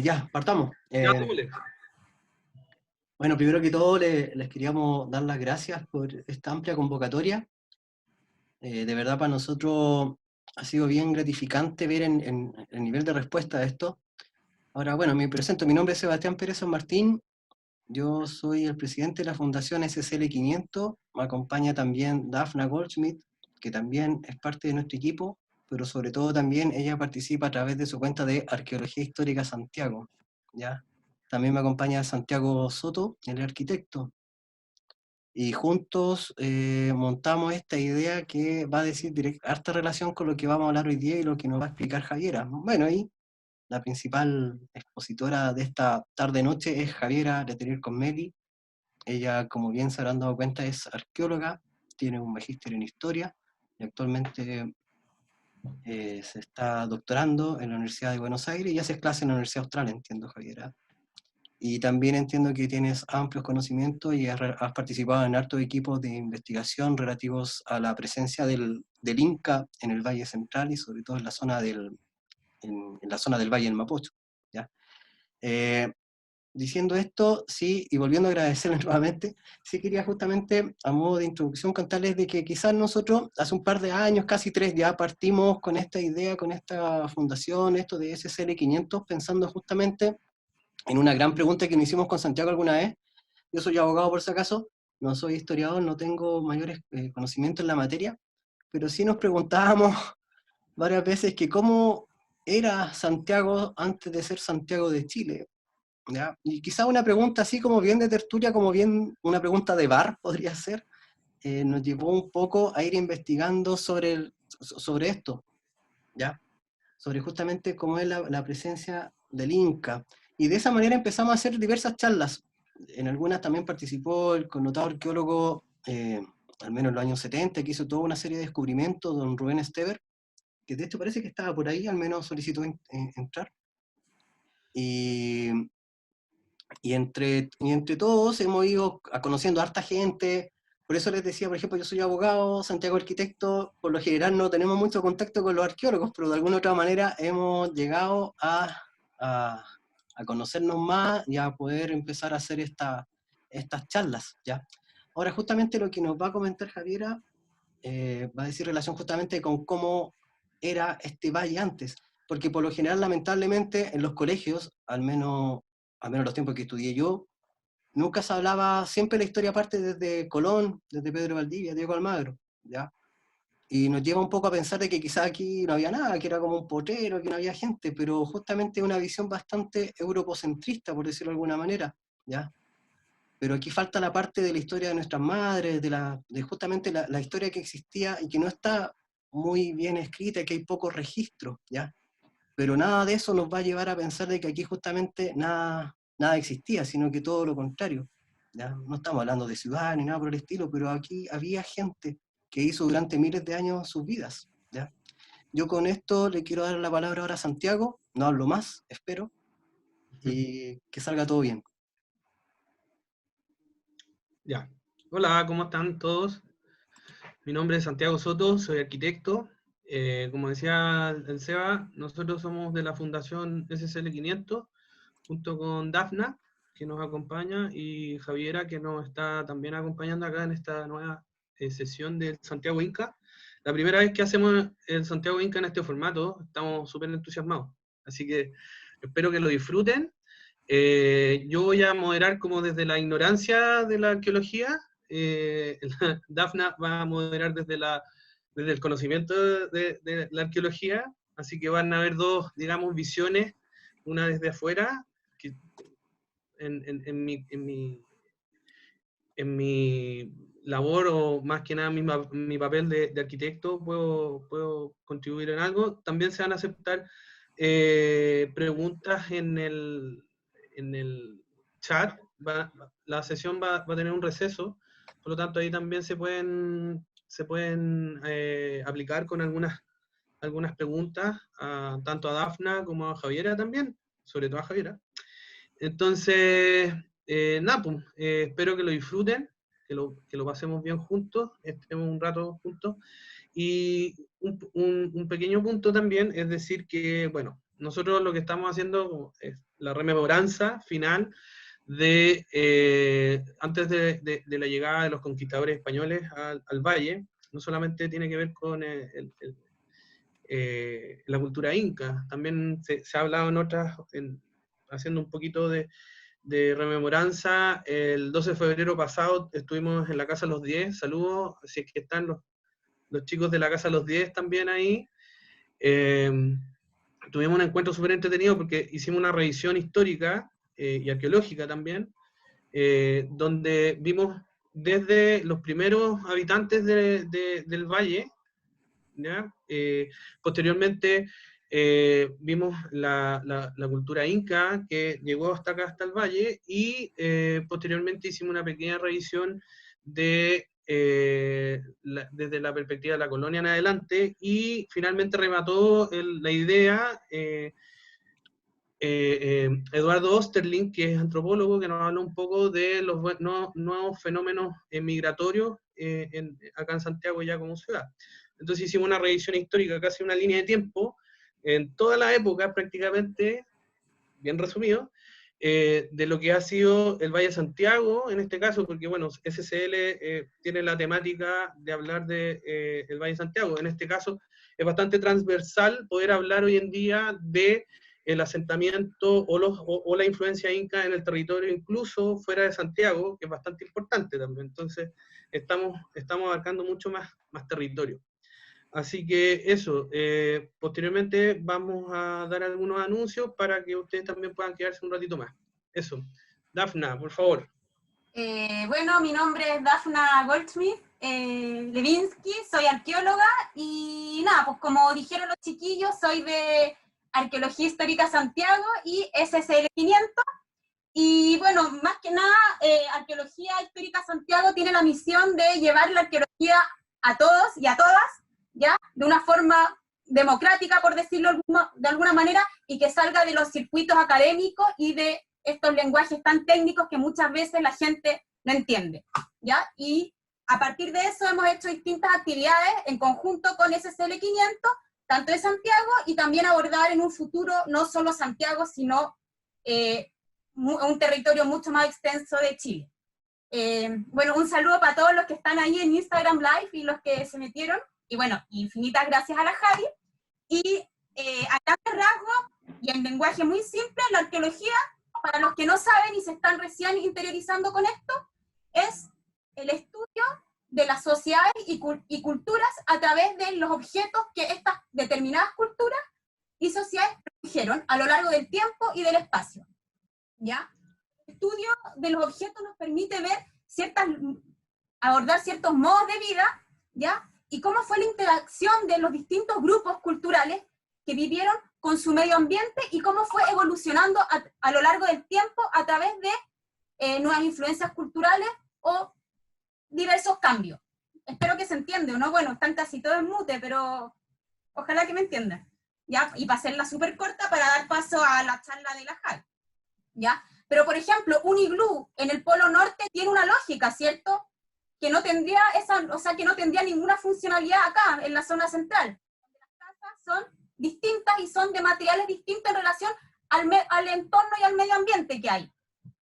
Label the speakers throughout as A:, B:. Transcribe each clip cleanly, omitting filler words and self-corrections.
A: Ya, partamos.
B: Ya, démosle.
A: Bueno, primero que todo les queríamos dar las gracias por esta amplia convocatoria. De verdad para nosotros ha sido bien gratificante ver en el nivel de respuesta a esto. Ahora, bueno, me presento, mi nombre es Sebastián Pérez San Martín, yo soy el presidente de la Fundación SSL 500, me acompaña también Dafna Goldschmidt, que también es parte de nuestro equipo, pero sobre todo también ella participa a través de su cuenta de Arqueología Histórica Santiago, ¿ya? También me acompaña Santiago Soto, el arquitecto, y juntos montamos esta idea que va a decir harta relación con lo que vamos a hablar hoy día y lo que nos va a explicar Javiera. Bueno, y la principal expositora de esta tarde-noche es Javiera Letelier Conmeli. Ella, como bien se habrán dado cuenta, es arqueóloga, tiene un magíster en historia y actualmente se está doctorando en la Universidad de Buenos Aires y hace clase en la Universidad Austral, entiendo, Javiera. Y también entiendo que tienes amplios conocimientos y has participado en hartos equipos de investigación relativos a la presencia del Inca en el Valle Central y sobre todo en la zona en la zona del Valle del Mapocho. ¿Ya? Eh, Diciendo esto, sí, y volviendo a agradecerles nuevamente, sí quería justamente, a modo de introducción, contarles de que quizás nosotros, hace un par de años, casi 3, ya partimos con esta idea, con esta fundación, esto de SSL 500, pensando justamente en una gran pregunta que nos hicimos con Santiago alguna vez. Yo soy abogado por si acaso, no soy historiador, no tengo mayores conocimientos en la materia, pero sí nos preguntábamos varias veces que cómo era Santiago antes de ser Santiago de Chile. ¿Ya? Y quizá una pregunta así como bien de tertulia, como bien una pregunta de bar podría ser, nos llevó un poco a ir investigando sobre esto, ¿ya? Sobre justamente cómo es la presencia del Inca. Y de esa manera empezamos a hacer diversas charlas. En algunas también participó el connotado arqueólogo, al menos en los años 70, que hizo toda una serie de descubrimientos, don Rubén Esteber, que de hecho parece que estaba por ahí, al menos solicitó entrar. Y, y entre todos hemos ido conociendo a harta gente. Por eso les decía, por ejemplo, yo soy abogado, Santiago arquitecto, por lo general no tenemos mucho contacto con los arqueólogos, pero de alguna otra manera hemos llegado a, a conocernos más y a poder empezar a hacer estas charlas, ¿ya? Ahora, justamente lo que nos va a comentar Javiera va a decir relación justamente con cómo era este valle antes, porque por lo general, lamentablemente, en los colegios, al menos los tiempos que estudié yo, nunca se hablaba, siempre la historia parte desde Colón, desde Pedro Valdivia, Diego Almagro, ¿ya? Y nos lleva un poco a pensar de que quizás aquí no había nada, que era como un potrero, que no había gente, pero justamente una visión bastante europocentrista, por decirlo de alguna manera, ¿ya? Pero aquí falta la parte de la historia de nuestras madres, de justamente la historia que existía y que no está muy bien escrita, que hay pocos registros, ¿ya? Pero nada de eso nos va a llevar a pensar de que aquí justamente nada existía, sino que todo lo contrario, ¿ya? No estamos hablando de ciudad ni nada por el estilo, pero aquí había gente que hizo durante miles de años sus vidas, ¿ya? Yo con esto le quiero dar la palabra ahora a Santiago, no hablo más, espero, y que salga todo bien.
B: Ya. Hola, ¿cómo están todos? Mi nombre es Santiago Soto, soy arquitecto. Como decía el Seba, nosotros somos de la Fundación SSL 500, junto con Dafna, que nos acompaña, y Javiera, que nos está también acompañando acá en esta nueva sesión del Santiago Inca. La primera vez que hacemos el Santiago Inca en este formato, estamos súper entusiasmados. Así que espero que lo disfruten. Yo voy a moderar como desde la ignorancia de la arqueología. Dafna va a moderar desde el conocimiento de la arqueología. Así que van a haber dos, digamos, visiones, una desde afuera, que en mi labor, o más que nada mi papel de arquitecto, puedo contribuir en algo. También se van a aceptar preguntas en el chat. La sesión va a tener un receso, por lo tanto ahí también se pueden aplicar con algunas preguntas, tanto a Dafna como a Javiera también, sobre todo a Javiera. Entonces, nada, pues, espero que lo disfruten, que lo pasemos bien juntos, estemos un rato juntos. Y un pequeño punto también es decir que, bueno, nosotros lo que estamos haciendo es la rememoranza final de antes de la llegada de los conquistadores españoles al valle. No solamente tiene que ver con la cultura inca, también se ha hablado en otras, haciendo un poquito de rememoranza. El 12 de febrero pasado estuvimos en la Casa Los 10, saludos, si es que están los chicos de la Casa Los 10 también ahí. Tuvimos un encuentro súper entretenido porque hicimos una revisión histórica y arqueológica también, donde vimos desde los primeros habitantes del valle, ¿ya? Posteriormente vimos la cultura inca que llegó hasta acá, hasta el valle, y posteriormente hicimos una pequeña revisión de, desde la perspectiva de la colonia en adelante, y finalmente remató la idea Eduardo Osterling, que es antropólogo, que nos habla un poco de los nuevos fenómenos migratorios acá en Santiago ya como ciudad. Entonces hicimos una revisión histórica, casi una línea de tiempo, en toda la época prácticamente, bien resumido, de lo que ha sido el Valle de Santiago, en este caso, porque bueno, SCL tiene la temática de hablar de el Valle de Santiago. En este caso es bastante transversal poder hablar hoy en día de el asentamiento o la influencia inca en el territorio, incluso fuera de Santiago, que es bastante importante también. Entonces, estamos abarcando mucho más territorio. Así que eso, posteriormente vamos a dar algunos anuncios para que ustedes también puedan quedarse un ratito más. Eso. Dafna, por favor.
C: Bueno, mi nombre es Dafna Goldschmidt Levinsky, soy arqueóloga y nada, pues como dijeron los chiquillos, soy de Arqueología Histórica Santiago y SSL 500. Y bueno, más que nada, Arqueología Histórica Santiago tiene la misión de llevar la arqueología a todos y a todas, ¿ya? De una forma democrática, por decirlo de alguna manera, y que salga de los circuitos académicos y de estos lenguajes tan técnicos que muchas veces la gente no entiende, ¿ya? Y a partir de eso hemos hecho distintas actividades en conjunto con SSL 500, tanto de Santiago, y también abordar en un futuro no solo Santiago, sino un territorio mucho más extenso de Chile. Bueno, un saludo para todos los que están ahí en Instagram Live y los que se metieron, y bueno, infinitas gracias a la Javi. Y a grandes rasgos, y en lenguaje muy simple, la arqueología, para los que no saben y se están recién interiorizando con esto, es el estudio de las sociedades y culturas a través de los objetos que estas determinadas culturas y sociedades produjeron a lo largo del tiempo y del espacio, ¿ya? El estudio de los objetos nos permite ver abordar ciertos modos de vida, ¿ya? Y cómo fue la interacción de los distintos grupos culturales que vivieron con su medio ambiente y cómo fue evolucionando a lo largo del tiempo a través de nuevas influencias culturales o diversos cambios. Espero que se entienda, ¿no? Bueno, están casi todos en mute, pero ojalá que me entiendan, ¿ya? Y para hacerla súper corta para dar paso a la charla de la Jai, ¿ya? Pero, por ejemplo, un iglú en el Polo Norte tiene una lógica, ¿cierto? Que no tendría que no tendría ninguna funcionalidad acá, en la zona central. Las casas son distintas y son de materiales distintos en relación al entorno y al medio ambiente que hay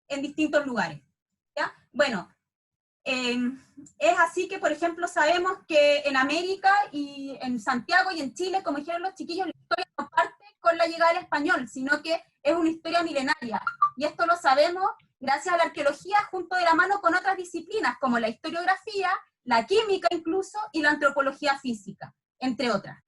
C: en distintos lugares, ¿ya? Bueno, es así que, por ejemplo, sabemos que en América y en Santiago y en Chile, como dijeron los chiquillos, la historia no parte con la llegada del español, sino que es una historia milenaria. Y esto lo sabemos gracias a la arqueología, junto de la mano con otras disciplinas, como la historiografía, la química incluso, y la antropología física, entre otras.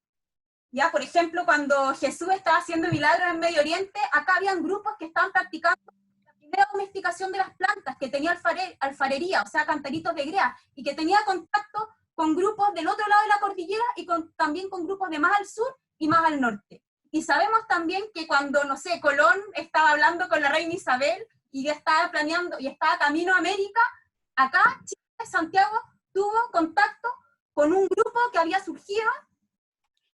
C: Ya, por ejemplo, cuando Jesús estaba haciendo milagros en Medio Oriente, acá habían grupos que estaban practicando la primera domesticación de las plantas, que tenía alfarería, o sea, cantaritos de grea, y que tenía contacto con grupos del otro lado de la cordillera y también con grupos de más al sur y más al norte. Y sabemos también que cuando, no sé, Colón estaba hablando con la reina Isabel y ya estaba planeando y estaba camino a América, acá Chile, Santiago, tuvo contacto con un grupo que había surgido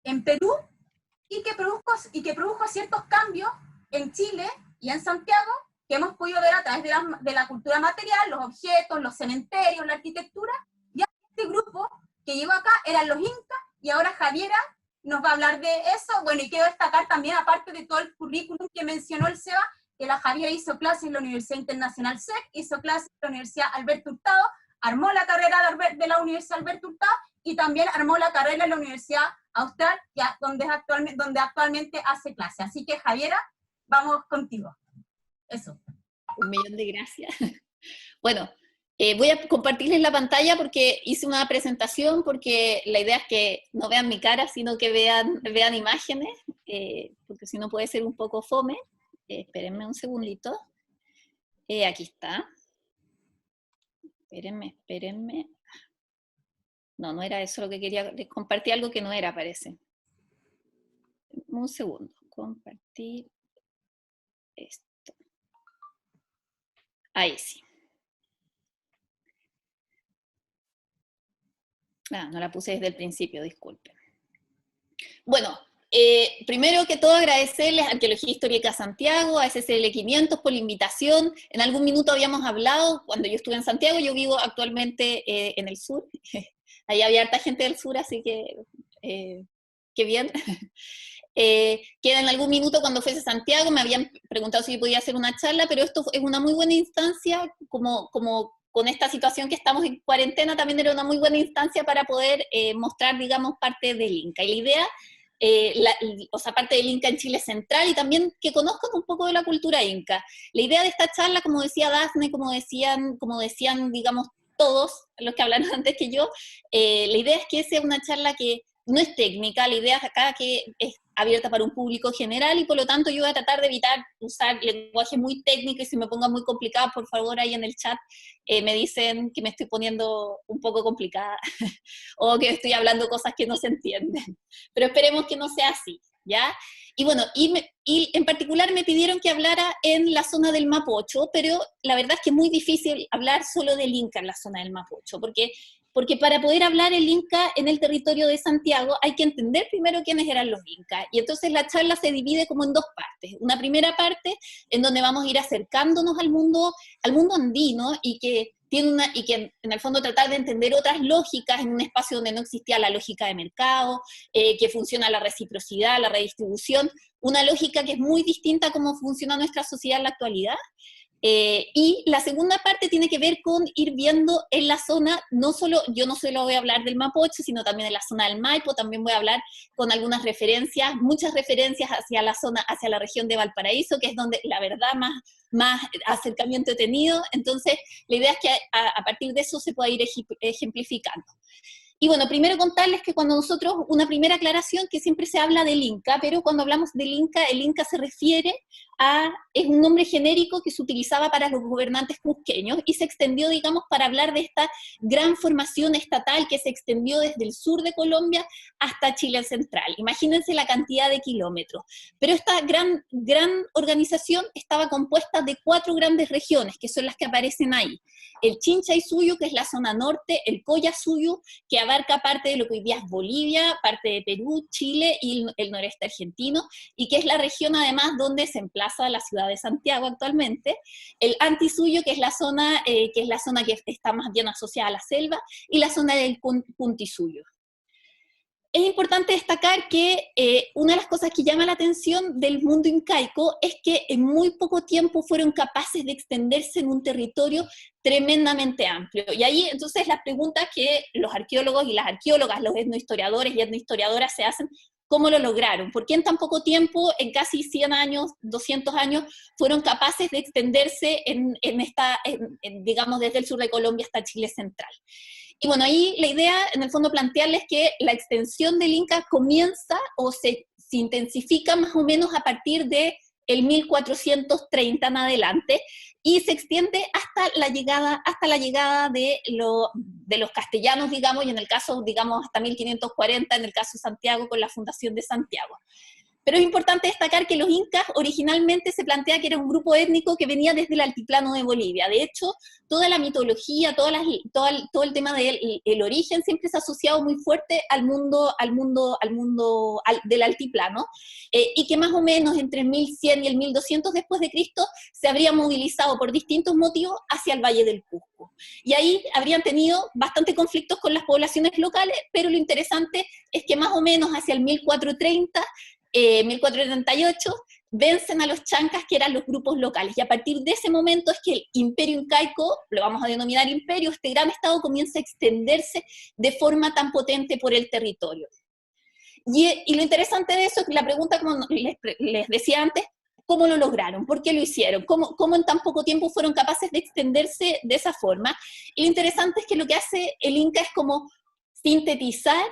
C: en Perú y que produjo ciertos cambios en Chile y en Santiago que hemos podido ver a través de la cultura material, los objetos, los cementerios, la arquitectura. Ya este grupo que llegó acá eran los incas, y ahora Javiera nos va a hablar de eso. Bueno, y quiero destacar también, aparte de todo el currículum que mencionó el Seba, que la Javiera hizo clases en la Universidad Internacional SEC, hizo clases en la Universidad Alberto Hurtado, armó la carrera de la Universidad Alberto Hurtado, y también armó la carrera en la Universidad Austral, donde actualmente hace clase. Así que, Javiera, vamos contigo. Eso.
D: 1.000.000 de gracias. Bueno, voy a compartirles la pantalla porque hice una presentación, porque la idea es que no vean mi cara, sino que vean imágenes, porque si no puede ser un poco fome. Espérenme un segundito. Aquí está. Espérenme. No, no era eso lo que quería. Les compartí algo que no era, parece. Un segundo. Compartir esto. Ahí sí. No la puse desde el principio, disculpen. Bueno, primero que todo agradecerles a Arqueología Histórica Santiago, a SSL 500 por la invitación. En algún minuto habíamos hablado, cuando yo estuve en Santiago, yo vivo actualmente en el sur. Ahí había harta gente del sur, así que qué bien. Que en algún minuto cuando fuese a Santiago me habían preguntado si yo podía hacer una charla, pero esto es una muy buena instancia, como con esta situación que estamos en cuarentena, también era una muy buena instancia para poder mostrar, digamos, parte del Inca. Y la idea, o sea, parte del Inca en Chile Central, y también que conozcan un poco de la cultura inca. La idea de esta charla, como decía Dafne, como decían, digamos, todos los que hablaron antes que yo, la idea es que sea una charla que no es técnica, la idea acá que es abierta para un público general, y por lo tanto yo voy a tratar de evitar usar lenguaje muy técnico, y si me ponga muy complicado, por favor, ahí en el chat me dicen que me estoy poniendo un poco complicada, o que estoy hablando cosas que no se entienden. Pero esperemos que no sea así, ¿ya? Y bueno, y en particular me pidieron que hablara en la zona del Mapocho, pero la verdad es que es muy difícil hablar solo del Inca en la zona del Mapocho, porque para poder hablar el Inca en el territorio de Santiago hay que entender primero quiénes eran los Incas, y entonces la charla se divide como en dos partes. Una primera parte en donde vamos a ir acercándonos al mundo andino, y que en el fondo tratar de entender otras lógicas en un espacio donde no existía la lógica de mercado, que funciona la reciprocidad, la redistribución, una lógica que es muy distinta a cómo funciona nuestra sociedad en la actualidad. Y la segunda parte tiene que ver con ir viendo en la zona, yo no solo voy a hablar del Mapocho, sino también de la zona del Maipo, también voy a hablar con algunas referencias, muchas referencias hacia la región de Valparaíso, que es donde la verdad más acercamiento he tenido. Entonces la idea es que a partir de eso se pueda ir ejemplificando. Y bueno, primero contarles que cuando nosotros, una primera aclaración, que siempre se habla del Inca, pero cuando hablamos del Inca, el Inca se refiere es un nombre genérico que se utilizaba para los gobernantes cusqueños, y se extendió, digamos, para hablar de esta gran formación estatal que se extendió desde el sur de Colombia hasta Chile central. Imagínense la cantidad de kilómetros. Pero esta gran organización estaba compuesta de 4 grandes regiones, que son las que aparecen ahí. El Chincha-Isuyu, que es la zona norte, el Collasuyu, que abarca parte de lo que hoy día es Bolivia, parte de Perú, Chile y el noreste argentino, y que es la región además donde se emplaza la ciudad de Santiago actualmente. El Antisuyo, que es la zona que está más bien asociada a la selva, y la zona del Puntisuyo. Es importante destacar que una de las cosas que llama la atención del mundo incaico es que en muy poco tiempo fueron capaces de extenderse en un territorio tremendamente amplio. Y ahí entonces las preguntas que los arqueólogos y las arqueólogas, los etnohistoriadores y etnohistoriadoras se hacen: ¿cómo lo lograron? ¿Por qué en tan poco tiempo, en casi 100 años, 200 años, fueron capaces de extenderse digamos, desde el sur de Colombia hasta Chile central? Y bueno, ahí la idea, en el fondo, plantearles que la extensión del Inca comienza o se intensifica más o menos a partir de el 1430 en adelante, y se extiende hasta la llegada de los castellanos, digamos, y en el caso, digamos, hasta 1540, en el caso de Santiago, con la fundación de Santiago. Pero es importante destacar que los incas originalmente se plantea que era un grupo étnico que venía desde el altiplano de Bolivia. De hecho, toda la mitología, todo el tema del origen siempre se ha asociado muy fuerte al mundo del altiplano, y que más o menos entre el 1100 y el 1200 después de Cristo se habría movilizado por distintos motivos hacia el Valle del Cusco. Y ahí habrían tenido bastante conflictos con las poblaciones locales, pero lo interesante es que más o menos hacia el 1430, 1438, vencen a los chancas, que eran los grupos locales, y a partir de ese momento es que el imperio incaico, lo vamos a denominar imperio, este gran estado comienza a extenderse de forma tan potente por el territorio. Y lo interesante de eso es que la pregunta, como les decía antes, ¿cómo lo lograron? ¿Por qué lo hicieron? ¿Cómo en tan poco tiempo fueron capaces de extenderse de esa forma? Y lo interesante es que lo que hace el Inca es como sintetizar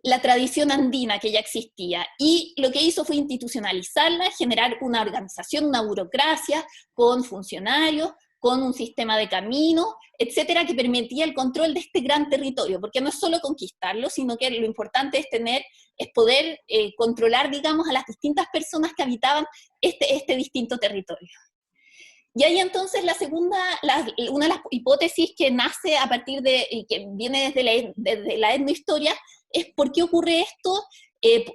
D: la tradición andina que ya existía, y lo que hizo fue institucionalizarla, generar una organización, una burocracia con funcionarios, con un sistema de caminos, etcétera, que permitía el control de este gran territorio, porque no es solo conquistarlo, sino que lo importante es poder controlar, digamos, a las distintas personas que habitaban este distinto territorio. Y ahí entonces una de las hipótesis que nace a partir de, y que viene desde la etnohistoria, es por qué ocurre esto,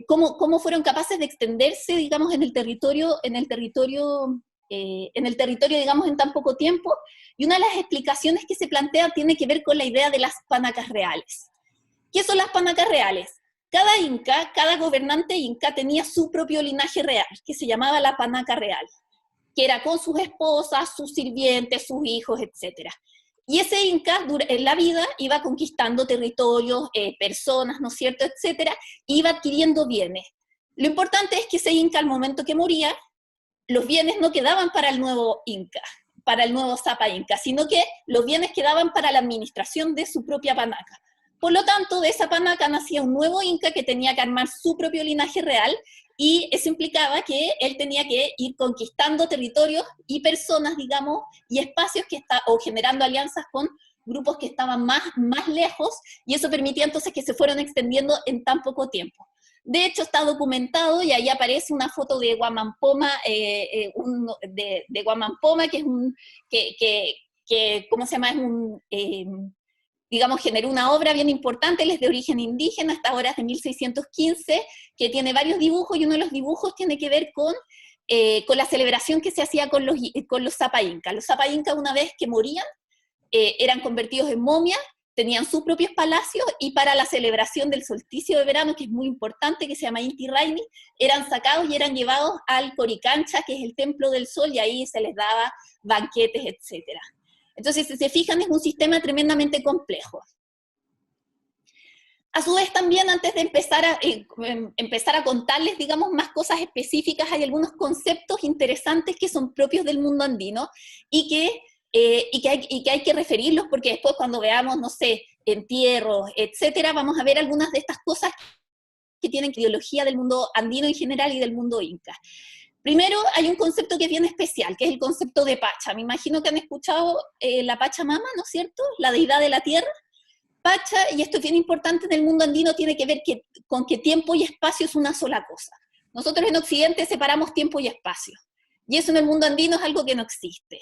D: cómo fueron capaces de extenderse, digamos, en el territorio, digamos, en tan poco tiempo. Y una de las explicaciones que se plantea tiene que ver con la idea de las panacas reales. ¿Qué son las panacas reales? Cada inca, cada gobernante inca tenía su propio linaje real, que se llamaba la panaca real, que era con sus esposas, sus sirvientes, sus hijos, etc. Y ese inca en la vida iba conquistando territorios, personas, ¿no es cierto?, etc., iba adquiriendo bienes. Lo importante es que ese inca, al momento que moría, los bienes no quedaban para el nuevo inca, para el nuevo Zapa Inca, sino que los bienes quedaban para la administración de su propia panaca. Por lo tanto, de esa panaca nacía un nuevo inca que tenía que armar su propio linaje real, y eso implicaba que él tenía que ir conquistando territorios y personas, digamos, y espacios o generando alianzas con grupos que estaban más lejos, y eso permitía entonces que se fueran extendiendo en tan poco tiempo. De hecho, está documentado, y ahí aparece una foto de Guamampoma, de Guamampoma, que es ¿cómo se llama? Digamos, generó una obra bien importante, él es de origen indígena, hasta ahora es de 1615, que tiene varios dibujos, y uno de los dibujos tiene que ver con la celebración que se hacía con los Zapa Inca. Los Zapa Inca, una vez que morían, eran convertidos en momias, tenían sus propios palacios, y para la celebración del solsticio de verano, que es muy importante, que se llama Inti Raymi, eran sacados y eran llevados al Coricancha, que es el templo del sol, y ahí se les daba banquetes, etcétera. Entonces, si se fijan, es un sistema tremendamente complejo. A su vez, también, antes de empezar a contarles, digamos, más cosas específicas, hay algunos conceptos interesantes que son propios del mundo andino, y que hay que referirlos, porque después, cuando veamos, no sé, entierros, etcétera, vamos a ver algunas de estas cosas que tienen ideología del mundo andino en general y del mundo inca. Primero, hay un concepto que es bien especial, que es el concepto de Pacha. Me imagino que han escuchado la Pachamama, ¿no es cierto?, la deidad de la tierra. Pacha, y esto es bien importante en el mundo andino, tiene que ver con que tiempo y espacio es una sola cosa. Nosotros en Occidente separamos tiempo y espacio, y eso en el mundo andino es algo que no existe.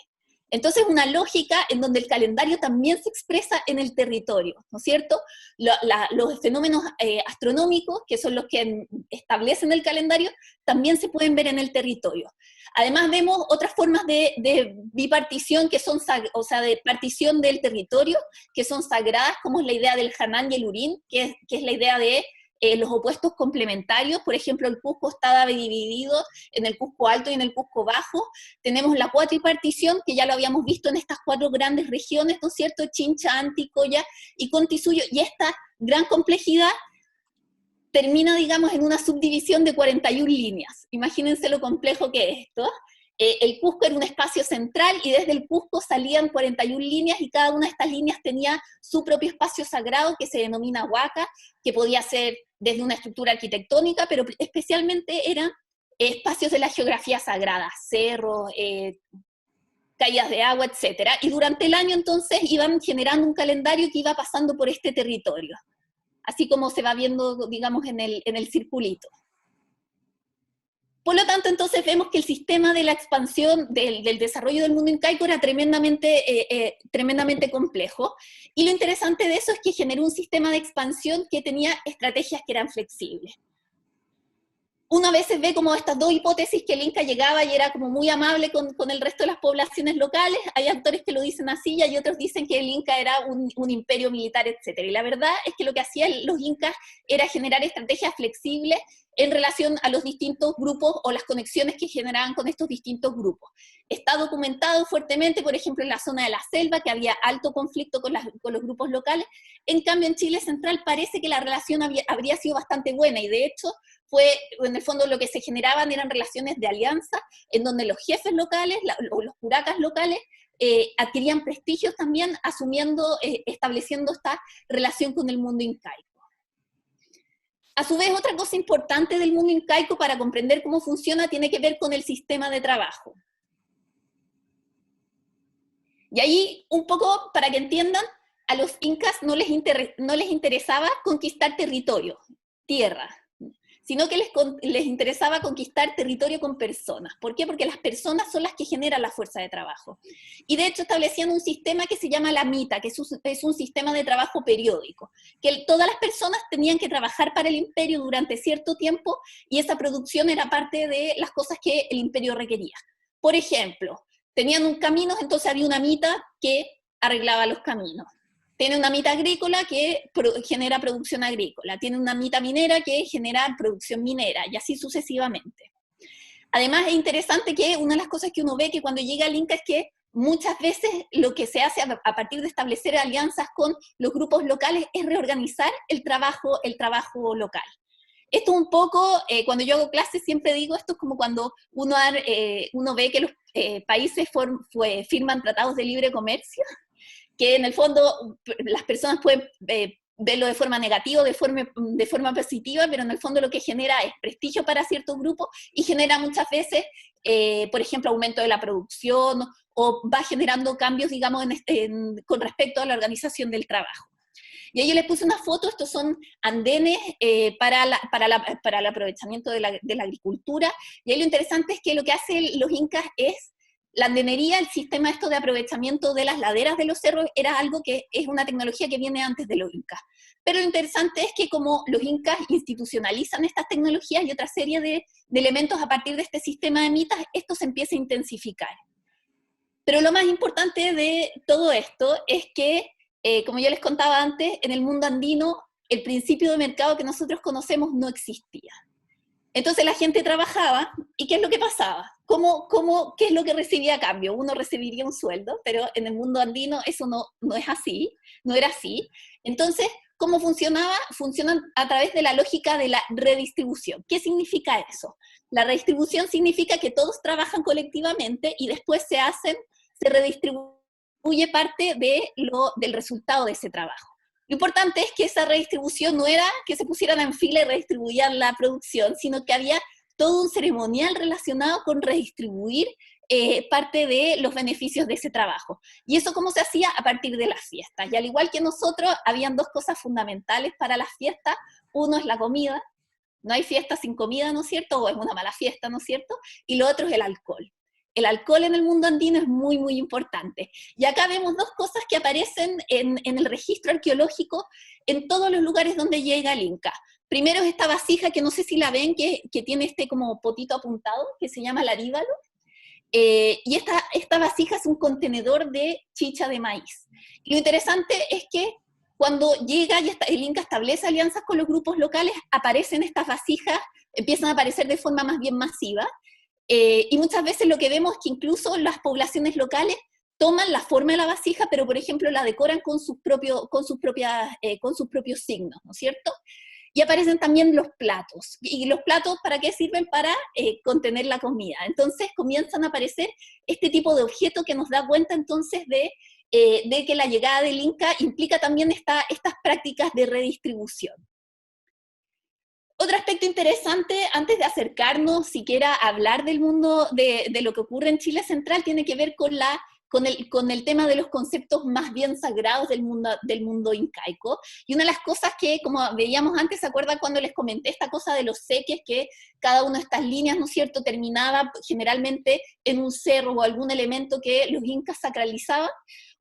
D: Entonces, una lógica en donde el calendario también se expresa en el territorio, ¿no es cierto? Los fenómenos astronómicos, que son los que establecen el calendario, también se pueden ver en el territorio. Además, vemos otras formas de bipartición, que son, o sea, de partición del territorio, que son sagradas, como es la idea del Hanan y el Urín, que es la idea de los opuestos complementarios. Por ejemplo, el Cusco estaba dividido en el Cusco Alto y en el Cusco Bajo. Tenemos la cuatripartición, que ya lo habíamos visto en estas 4 grandes regiones, ¿no es cierto?, Chincha, Anticoya y Contisuyo, y esta gran complejidad termina, digamos, en una subdivisión de 41 líneas. Imagínense lo complejo que es esto. El Cusco era un espacio central, y desde el Cusco salían 41 líneas, y cada una de estas líneas tenía su propio espacio sagrado, que se denomina Huaca, que podía ser desde una estructura arquitectónica, pero especialmente eran espacios de la geografía sagrada, cerros, caídas de agua, etc. Y durante el año, entonces, iban generando un calendario que iba pasando por este territorio, así como se va viendo, digamos, en el circulito. Por lo tanto, entonces vemos que el sistema de la expansión del desarrollo del mundo incaico era tremendamente complejo. Y lo interesante de eso es que generó un sistema de expansión que tenía estrategias que eran flexibles. Uno a veces ve como estas dos hipótesis, que el Inca llegaba y era como muy amable con el resto de las poblaciones locales. Hay autores que lo dicen así, y hay otros dicen que el Inca era un imperio militar, etc. Y la verdad es que lo que hacían los incas era generar estrategias flexibles en relación a los distintos grupos o las conexiones que generaban con estos distintos grupos. Está documentado fuertemente, por ejemplo, en la zona de la selva, que había alto conflicto con los grupos locales. En cambio, en Chile Central parece que la relación habría sido bastante buena, y de hecho, en el fondo lo que se generaban eran relaciones de alianza, en donde los jefes locales, o los curacas locales, adquirían prestigios también, estableciendo esta relación con el mundo incaico. A su vez, otra cosa importante del mundo incaico para comprender cómo funciona tiene que ver con el sistema de trabajo. Y ahí, un poco para que entiendan, a los incas no les interesaba conquistar territorio, tierra, sino que les interesaba conquistar territorio con personas. ¿Por qué? Porque las personas son las que generan la fuerza de trabajo. Y de hecho establecían un sistema que se llama la mita, que es un sistema de trabajo periódico, que todas las personas tenían que trabajar para el imperio durante cierto tiempo, y esa producción era parte de las cosas que el imperio requería. Por ejemplo, tenían un camino, entonces había una mita que arreglaba los caminos. Tiene una mita agrícola que genera producción agrícola, tiene una mita minera que genera producción minera, y así sucesivamente. Además, es interesante que una de las cosas que uno ve que cuando llega al Inca es que muchas veces lo que se hace a partir de establecer alianzas con los grupos locales es reorganizar el trabajo local. Esto un poco, cuando yo hago clases siempre digo, esto es como cuando uno ve que los países firman tratados de libre comercio, que en el fondo las personas pueden verlo de forma negativa o de forma positiva, pero en el fondo lo que genera es prestigio para ciertos grupos, y genera muchas veces, por ejemplo, aumento de la producción, o va generando cambios, digamos, con respecto a la organización del trabajo. Y ahí yo les puse una foto. Estos son andenes para el aprovechamiento de la agricultura, y ahí lo interesante es que lo que hacen los incas es la andenería, el sistema esto de aprovechamiento de las laderas de los cerros, era algo que es una tecnología que viene antes de los incas. Pero lo interesante es que como los incas institucionalizan estas tecnologías y otra serie de elementos a partir de este sistema de mitas, esto se empieza a intensificar. Pero lo más importante de todo esto es que, como yo les contaba antes, en el mundo andino el principio de mercado que nosotros conocemos no existía. Entonces la gente trabajaba, ¿y qué es lo que pasaba? ¿Qué es lo que recibía a cambio? Uno recibiría un sueldo, pero en el mundo andino eso no es así, no era así. Entonces, ¿cómo funcionaba? Funcionan a través de la lógica de la redistribución. ¿Qué significa eso? La redistribución significa que todos trabajan colectivamente y después se redistribuye parte del resultado de ese trabajo. Lo importante es que esa redistribución no era que se pusieran en fila y redistribuían la producción, sino que había todo un ceremonial relacionado con redistribuir parte de los beneficios de ese trabajo. ¿Y eso cómo se hacía? A partir de las fiestas. Y al igual que nosotros, habían dos cosas fundamentales para las fiestas. Uno es la comida. No hay fiesta sin comida, ¿no es cierto? O es una mala fiesta, ¿no es cierto? Y lo otro es el alcohol. El alcohol en el mundo andino es muy, muy importante. Y acá vemos dos cosas que aparecen en el registro arqueológico en todos los lugares donde llega el Inca. Primero es esta vasija, que no sé si la ven, que tiene este como potito apuntado, que se llama laríbalo. Y esta vasija es un contenedor de chicha de maíz. Y lo interesante es que cuando llega y el Inca establece alianzas con los grupos locales, aparecen estas vasijas, empiezan a aparecer de forma más bien masiva. Y muchas veces lo que vemos es que incluso las poblaciones locales toman la forma de la vasija, pero por ejemplo la decoran con sus propios signos, ¿no es cierto? Y aparecen también los platos. ¿Y los platos para qué sirven? Para contener la comida. Entonces comienzan a aparecer este tipo de objetos que nos da cuenta entonces de que la llegada del Inca implica también estas prácticas de redistribución. Otro aspecto interesante, antes de acercarnos siquiera a hablar del mundo, de lo que ocurre en Chile Central, tiene que ver con con el tema de los conceptos más bien sagrados del mundo incaico. Y una de las cosas que, como veíamos antes, ¿se acuerdan cuando les comenté esta cosa de los seques, que cada una de estas líneas, ¿no es cierto?, terminaba generalmente en un cerro o algún elemento que los incas sacralizaban?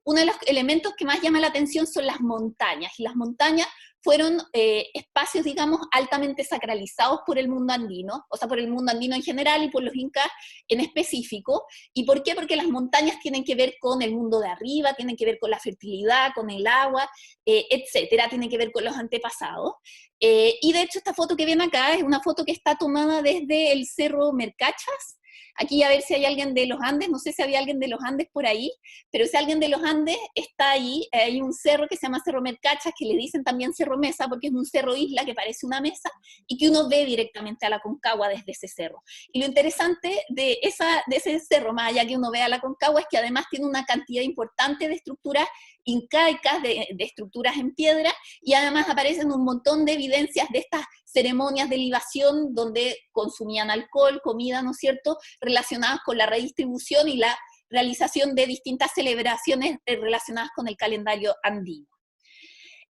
D: Uno de los elementos que más llama la atención son las montañas, y las montañas fueron espacios, digamos, altamente sacralizados por el mundo andino, o sea, por el mundo andino en general y por los incas en específico. ¿Y por qué? Porque las montañas tienen que ver con el mundo de arriba, tienen que ver con la fertilidad, con el agua, etcétera, tienen que ver con los antepasados. Y de hecho esta foto que ven acá es una foto que está tomada desde el Cerro Mercachas. Aquí a ver si hay alguien de los Andes, no sé si había alguien de los Andes por ahí, pero si alguien de los Andes está ahí, hay un cerro que se llama Cerro Mercachas, que le dicen también Cerro Mesa, porque es un cerro isla que parece una mesa, y que uno ve directamente a la Concagua desde ese cerro. Y lo interesante de ese cerro, más allá que uno vea la Concagua, es que además tiene una cantidad importante de estructuras incaicas, de estructuras en piedra, y además aparecen un montón de evidencias de estas ceremonias de libación donde consumían alcohol, comida, ¿no es cierto?, relacionadas con la redistribución y la realización de distintas celebraciones relacionadas con el calendario andino.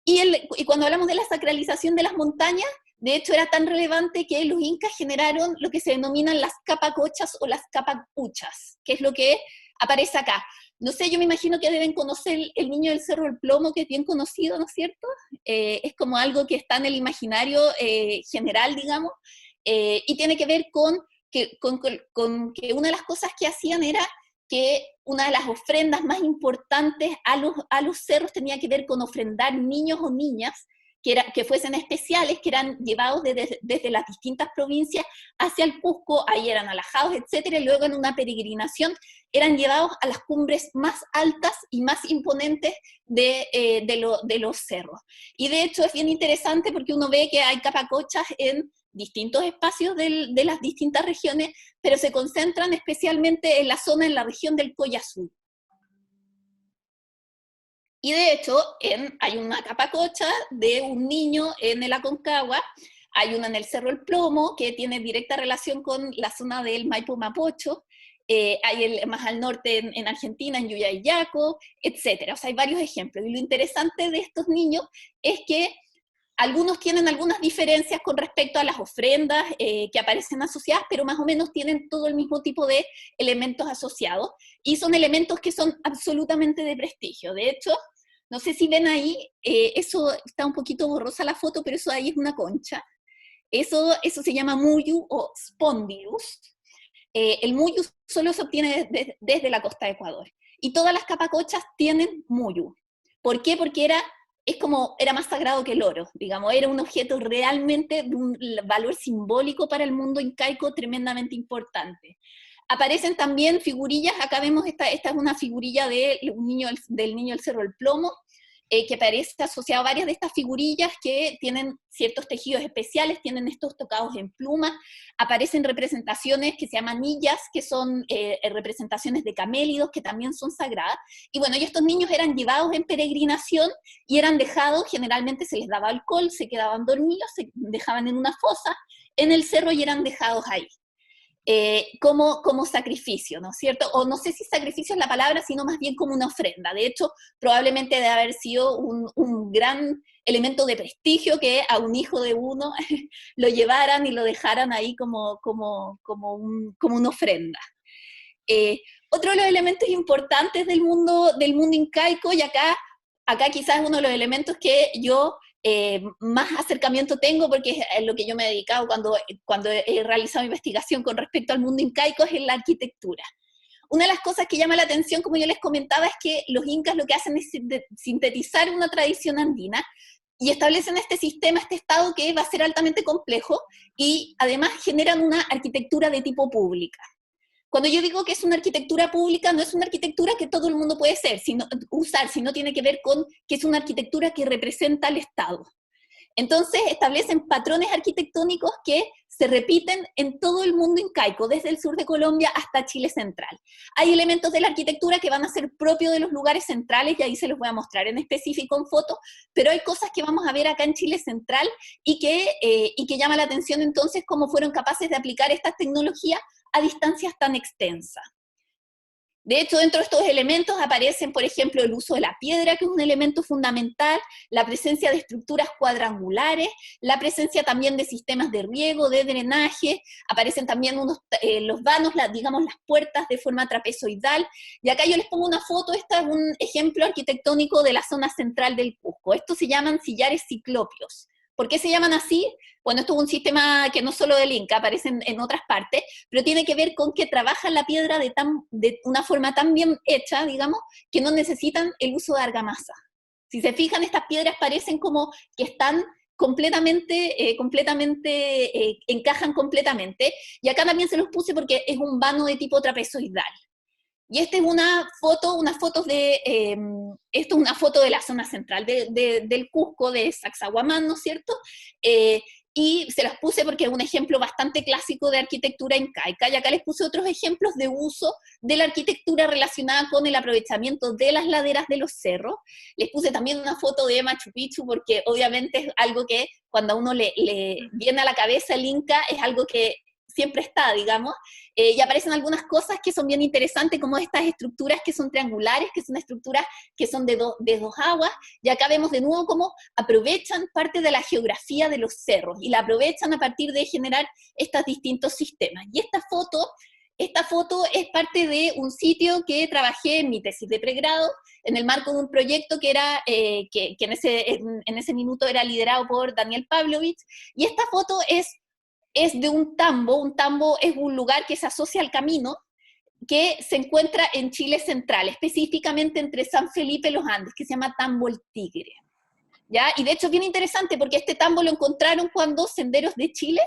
D: Y cuando hablamos de la sacralización de las montañas, de hecho era tan relevante que los incas generaron lo que se denominan las capacochas o las capacuchas, que es lo que aparece acá. No sé, yo me imagino que deben conocer el niño del Cerro del Plomo, que es bien conocido, ¿no es cierto? Es como algo que está en el imaginario general, digamos, y tiene que ver con que una de las cosas que hacían era que una de las ofrendas más importantes a los cerros tenía que ver con ofrendar niños o niñas que fuesen especiales, que eran llevados desde las distintas provincias hacia el Cusco, ahí eran alajados, etcétera, y luego en una peregrinación eran llevados a las cumbres más altas y más imponentes de los cerros. Y de hecho es bien interesante porque uno ve que hay capacochas en distintos espacios de las distintas regiones, pero se concentran especialmente en la región del Collazul. Y de hecho, hay una capacocha de un niño en el Aconcagua, hay una en el Cerro El Plomo, que tiene directa relación con la zona del Maipo Mapocho, hay más al norte en Argentina, en Yuyayaco, etc. O sea, hay varios ejemplos. Y lo interesante de estos niños es que algunos tienen algunas diferencias con respecto a las ofrendas que aparecen asociadas, pero más o menos tienen todo el mismo tipo de elementos asociados, y son elementos que son absolutamente de prestigio. De hecho, no sé si ven ahí, eso está un poquito borrosa la foto, pero eso ahí es una concha. Eso se llama muyu o spondylus. El muyu solo se obtiene desde la costa de Ecuador. Y todas las capacochas tienen muyu. ¿Por qué? Porque era más sagrado que el oro, digamos, era un objeto realmente de un valor simbólico para el mundo incaico tremendamente importante. Aparecen también figurillas, acá vemos, esta es una figurilla del niño del Cerro del Plomo, que aparece asociado a varias de estas figurillas que tienen ciertos tejidos especiales, tienen estos tocados en pluma, aparecen representaciones que se llaman nillas, que son representaciones de camélidos, que también son sagradas, y bueno, y estos niños eran llevados en peregrinación y eran dejados, generalmente se les daba alcohol, se quedaban dormidos, se dejaban en una fosa en el cerro y eran dejados ahí. Como sacrificio, ¿no es cierto? O no sé si sacrificio es la palabra, sino más bien como una ofrenda. De hecho, probablemente debe haber sido un gran elemento de prestigio que a un hijo de uno lo llevaran y lo dejaran ahí como una ofrenda. Otro de los elementos importantes del mundo incaico, y acá quizás es uno de los elementos que yo más acercamiento tengo, porque es lo que yo me he dedicado cuando he realizado investigación con respecto al mundo incaico, es en la arquitectura. Una de las cosas que llama la atención, como yo les comentaba, es que los incas lo que hacen es sintetizar una tradición andina y establecen este sistema, este estado que va a ser altamente complejo, y además generan una arquitectura de tipo pública. Cuando yo digo que es una arquitectura pública, no es una arquitectura que todo el mundo puede usar, sino tiene que ver con que es una arquitectura que representa al Estado. Entonces establecen patrones arquitectónicos que se repiten en todo el mundo incaico, desde el sur de Colombia hasta Chile central. Hay elementos de la arquitectura que van a ser propios de los lugares centrales, y ahí se los voy a mostrar en específico en fotos, pero hay cosas que vamos a ver acá en Chile central y que llama la atención entonces cómo fueron capaces de aplicar estas tecnologías a distancias tan extensas. De hecho, dentro de estos elementos aparecen, por ejemplo, el uso de la piedra, que es un elemento fundamental, la presencia de estructuras cuadrangulares, la presencia también de sistemas de riego, de drenaje, aparecen también los vanos, digamos las puertas de forma trapezoidal, y acá yo les pongo una foto, este es un ejemplo arquitectónico de la zona central del Cusco. Estos se llaman sillares ciclópeos. ¿Por qué se llaman así? Bueno, esto es un sistema que no solo del Inca, aparece en otras partes, pero tiene que ver con que trabajan la piedra de una forma tan bien hecha, digamos, que no necesitan el uso de argamasa. Si se fijan, estas piedras parecen como que están encajan completamente, y acá también se los puse porque es un vano de tipo trapezoidal. Y esta es esto es una foto de la zona central del Cusco, de Sacsayhuamán, ¿no es cierto? Y se las puse porque es un ejemplo bastante clásico de arquitectura incaica, y acá les puse otros ejemplos de uso de la arquitectura relacionada con el aprovechamiento de las laderas de los cerros. Les puse también una foto de Machu Picchu, porque obviamente es algo que cuando a uno le viene a la cabeza el Inca, es algo que siempre está, digamos, y aparecen algunas cosas que son bien interesantes, como estas estructuras que son triangulares, que son estructuras que son de dos aguas, y acá vemos de nuevo cómo aprovechan parte de la geografía de los cerros, y la aprovechan a partir de generar estos distintos sistemas. Y esta foto es parte de un sitio que trabajé en mi tesis de pregrado, en el marco de un proyecto que era, que en ese minuto era liderado por Daniel Pavlovich, y esta foto es de un tambo es un lugar que se asocia al camino, que se encuentra en Chile central, específicamente entre San Felipe y los Andes, que se llama Tambo el Tigre, ¿ya? Y de hecho es bien interesante, porque este tambo lo encontraron cuando Senderos de Chile,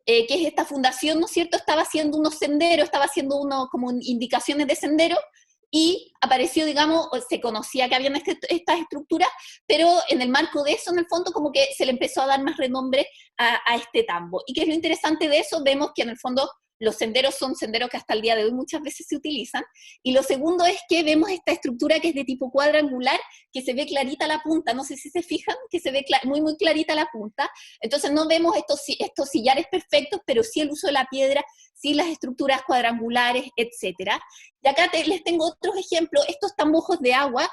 D: que es esta fundación, ¿no es cierto?, estaba haciendo unos senderos, estaba haciendo como indicaciones de sendero, y apareció, digamos, se conocía que habían estas estructuras, pero en el marco de eso, en el fondo, como que se le empezó a dar más renombre a este tambo. ¿Y qué es lo interesante de eso? Vemos que en el fondo los senderos son senderos que hasta el día de hoy muchas veces se utilizan, y lo segundo es que vemos esta estructura que es de tipo cuadrangular, que se ve clarita la punta, no sé si se fijan, que se ve muy muy clarita la punta, entonces no vemos estos sillares perfectos, pero sí el uso de la piedra, sí las estructuras cuadrangulares, etc. Y acá les tengo otros ejemplos. Estos tambojos de agua,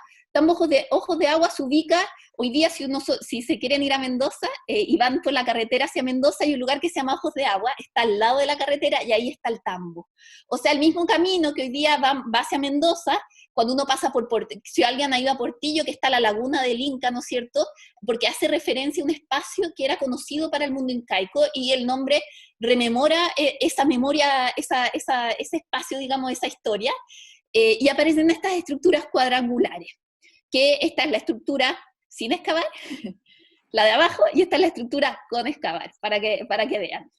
D: ojos de agua se ubica, hoy día si se quieren ir a Mendoza y van por la carretera hacia Mendoza, hay un lugar que se llama Ojos de Agua, está al lado de la carretera y ahí está el tambo. O sea, el mismo camino que hoy día va hacia Mendoza, cuando uno pasa por Portillo, si alguien ha ido a Portillo, que está la laguna del Inca, ¿no es cierto? Porque hace referencia a un espacio que era conocido para el mundo incaico, y el nombre rememora esa memoria, ese espacio, digamos, esa historia, y aparecen estas estructuras cuadrangulares, que esta es la estructura sin excavar, la de abajo, y esta es la estructura con excavar, para que vean.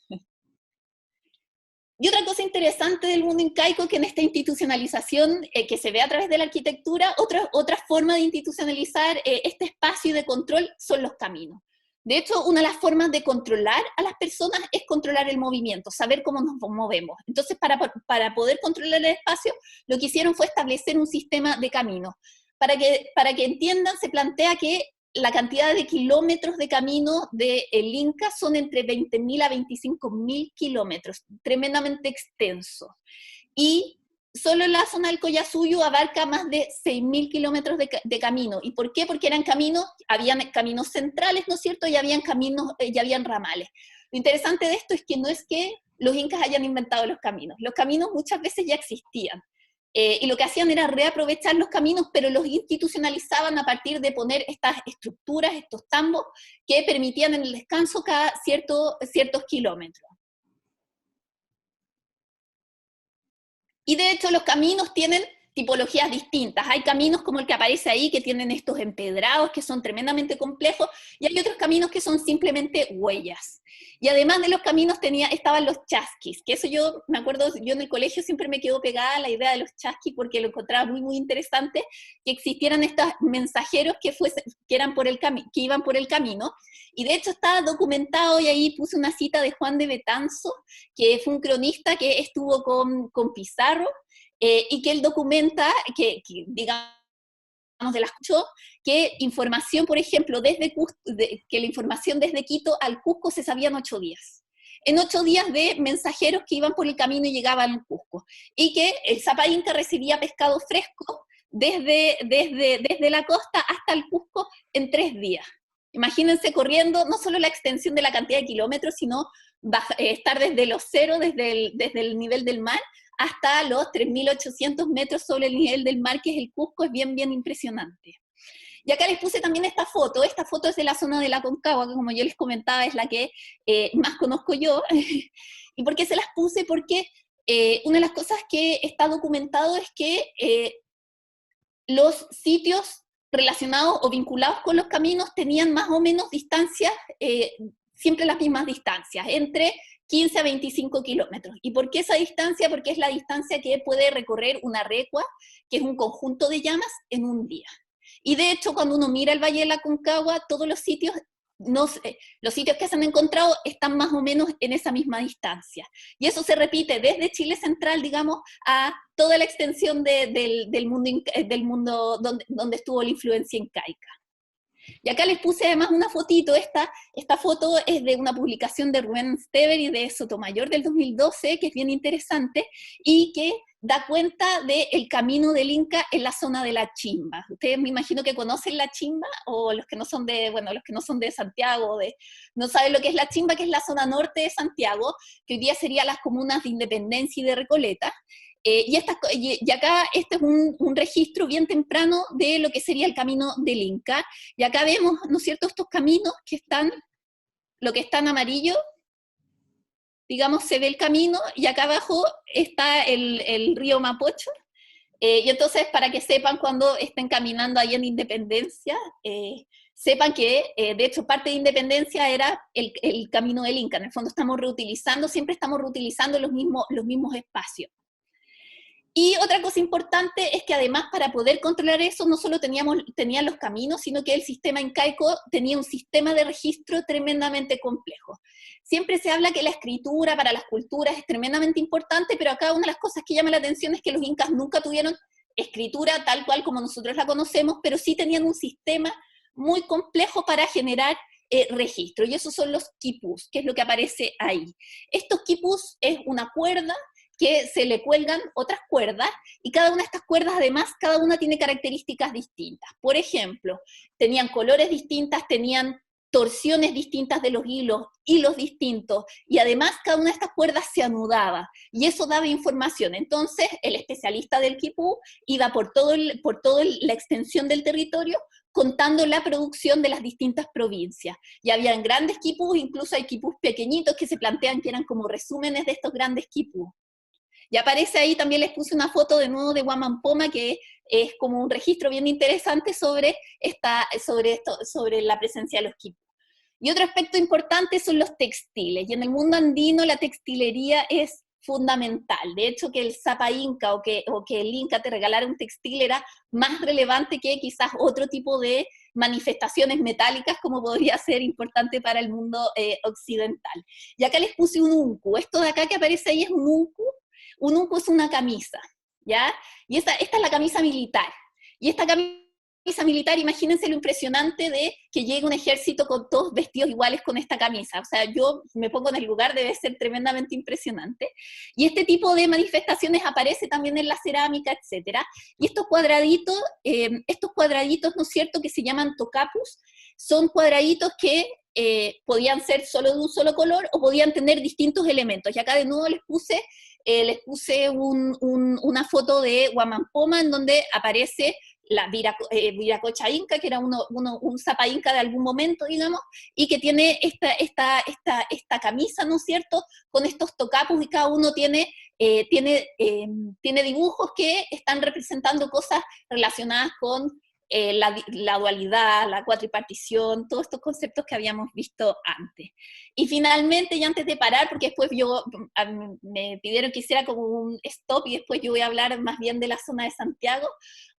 D: Y otra cosa interesante del mundo incaico, que en esta institucionalización que se ve a través de la arquitectura, otra forma de institucionalizar este espacio de control son los caminos. De hecho, una de las formas de controlar a las personas es controlar el movimiento, saber cómo nos movemos. Entonces, para poder controlar el espacio, lo que hicieron fue establecer un sistema de caminos. Para que entiendan, se plantea que la cantidad de kilómetros de camino del Inca son entre 20.000 a 25.000 kilómetros, tremendamente extenso. Y solo la zona del Collasuyo abarca más de 6.000 kilómetros de camino. ¿Y por qué? Porque habían caminos centrales, ¿no es cierto? Y habían ramales. Lo interesante de esto es que no es que los incas hayan inventado los caminos muchas veces ya existían. Y lo que hacían era reaprovechar los caminos, pero los institucionalizaban a partir de poner estas estructuras, estos tambos, que permitían en el descanso cada ciertos kilómetros. Y de hecho los caminos tienen tipologías distintas. Hay caminos como el que aparece ahí, que tienen estos empedrados, que son tremendamente complejos, y hay otros caminos que son simplemente huellas. Y además de los caminos estaban los chasquis, que eso yo me acuerdo, yo en el colegio siempre me quedó pegada a la idea de los chasquis, porque lo encontraba muy, muy interesante, que existieran estos mensajeros que iban por el camino, y de hecho está documentado, y ahí puse una cita de Juan de Betanzo, que fue un cronista que estuvo con Pizarro, y que él documenta, que digamos, de la escuchó, que información, por ejemplo, que la información desde Quito al Cusco se sabía en 8 días. en 8 días de mensajeros que iban por el camino y llegaban al Cusco, y que el Zapa Inca recibía pescado fresco desde la costa hasta el Cusco en 3 días. Imagínense corriendo no solo la extensión de la cantidad de kilómetros, sino estar desde los ceros, desde el nivel del mar, hasta los 3.800 metros sobre el nivel del mar, que es el Cusco. Es bien, bien impresionante. Y acá les puse también esta foto es de la zona de la Aconcagua, que como yo les comentaba es la que más conozco yo. ¿Y por qué se las puse? Porque una de las cosas que está documentado es que los sitios relacionados o vinculados con los caminos tenían más o menos distancias, siempre las mismas distancias, entre 15 a 25 kilómetros. ¿Y por qué esa distancia? Porque es la distancia que puede recorrer una recua, que es un conjunto de llamas, en un día. Y de hecho, cuando uno mira el Valle de la Aconcagua, todos los sitios que se han encontrado están más o menos en esa misma distancia. Y eso se repite desde Chile central, digamos, a toda la extensión del mundo donde estuvo la influencia incaica. Y acá les puse además una fotito. Esta foto es de una publicación de Rubén Stever y de Sotomayor del 2012, que es bien interesante, y que da cuenta del camino del Inca en la zona de la Chimba. Ustedes me imagino que conocen la Chimba, o los que no son de Santiago, no saben lo que es la Chimba, que es la zona norte de Santiago, que hoy día serían las comunas de Independencia y de Recoleta. Y acá este es un registro bien temprano de lo que sería el camino del Inca. Y acá vemos, ¿no es cierto?, estos caminos que están, lo que está en amarillo, digamos, se ve el camino, y acá abajo está el río Mapocho. Y entonces, para que sepan, cuando estén caminando ahí en Independencia, sepan que, de hecho, parte de Independencia era el camino del Inca. En el fondo siempre estamos reutilizando los mismos espacios. Y otra cosa importante es que además, para poder controlar eso, no solo tenían los caminos, sino que el sistema incaico tenía un sistema de registro tremendamente complejo. Siempre se habla que la escritura para las culturas es tremendamente importante, pero acá una de las cosas que llama la atención es que los incas nunca tuvieron escritura tal cual como nosotros la conocemos, pero sí tenían un sistema muy complejo para generar registro, y esos son los quipus, que es lo que aparece ahí. Estos quipus es una cuerda que se le cuelgan otras cuerdas, y cada una de estas cuerdas, además, cada una tiene características distintas. Por ejemplo, tenían colores distintas, tenían torsiones distintas de los hilos distintos, y además cada una de estas cuerdas se anudaba, y eso daba información. Entonces, el especialista del quipú iba por toda la extensión del territorio, contando la producción de las distintas provincias. Y habían grandes quipús, incluso hay quipús pequeñitos que se plantean que eran como resúmenes de estos grandes quipús. Y aparece ahí, también les puse una foto de nuevo de Huamampoma, que es como un registro bien interesante sobre la presencia de los quipus. Y otro aspecto importante son los textiles, y en el mundo andino la textilería es fundamental. De hecho, que el Zapa Inca o que el Inca te regalara un textil era más relevante que quizás otro tipo de manifestaciones metálicas, como podría ser importante para el mundo occidental. Y acá les puse un uncu. Esto de acá que aparece ahí es un uncu. Un uncu es una camisa, ¿ya? Y esta es la camisa militar. Y esta camisa militar, imagínense lo impresionante de que llegue un ejército con todos vestidos iguales con esta camisa. O sea, yo me pongo en el lugar, debe ser tremendamente impresionante. Y este tipo de manifestaciones aparece también en la cerámica, etc. Y estos cuadraditos, ¿no es cierto?, que se llaman tocapus, son cuadraditos que podían ser solo de un solo color o podían tener distintos elementos. Y acá de nuevo les puse una foto de Huamampoma, en donde aparece la Viracocha Inca, que era un Zapa Inca de algún momento, digamos, y que tiene esta camisa, ¿no es cierto?, con estos tocapus, y cada uno tiene dibujos que están representando cosas relacionadas con la dualidad, la cuatripartición, todos estos conceptos que habíamos visto antes. Y finalmente, y antes de parar, porque después me pidieron que hiciera como un stop, y después yo voy a hablar más bien de la zona de Santiago,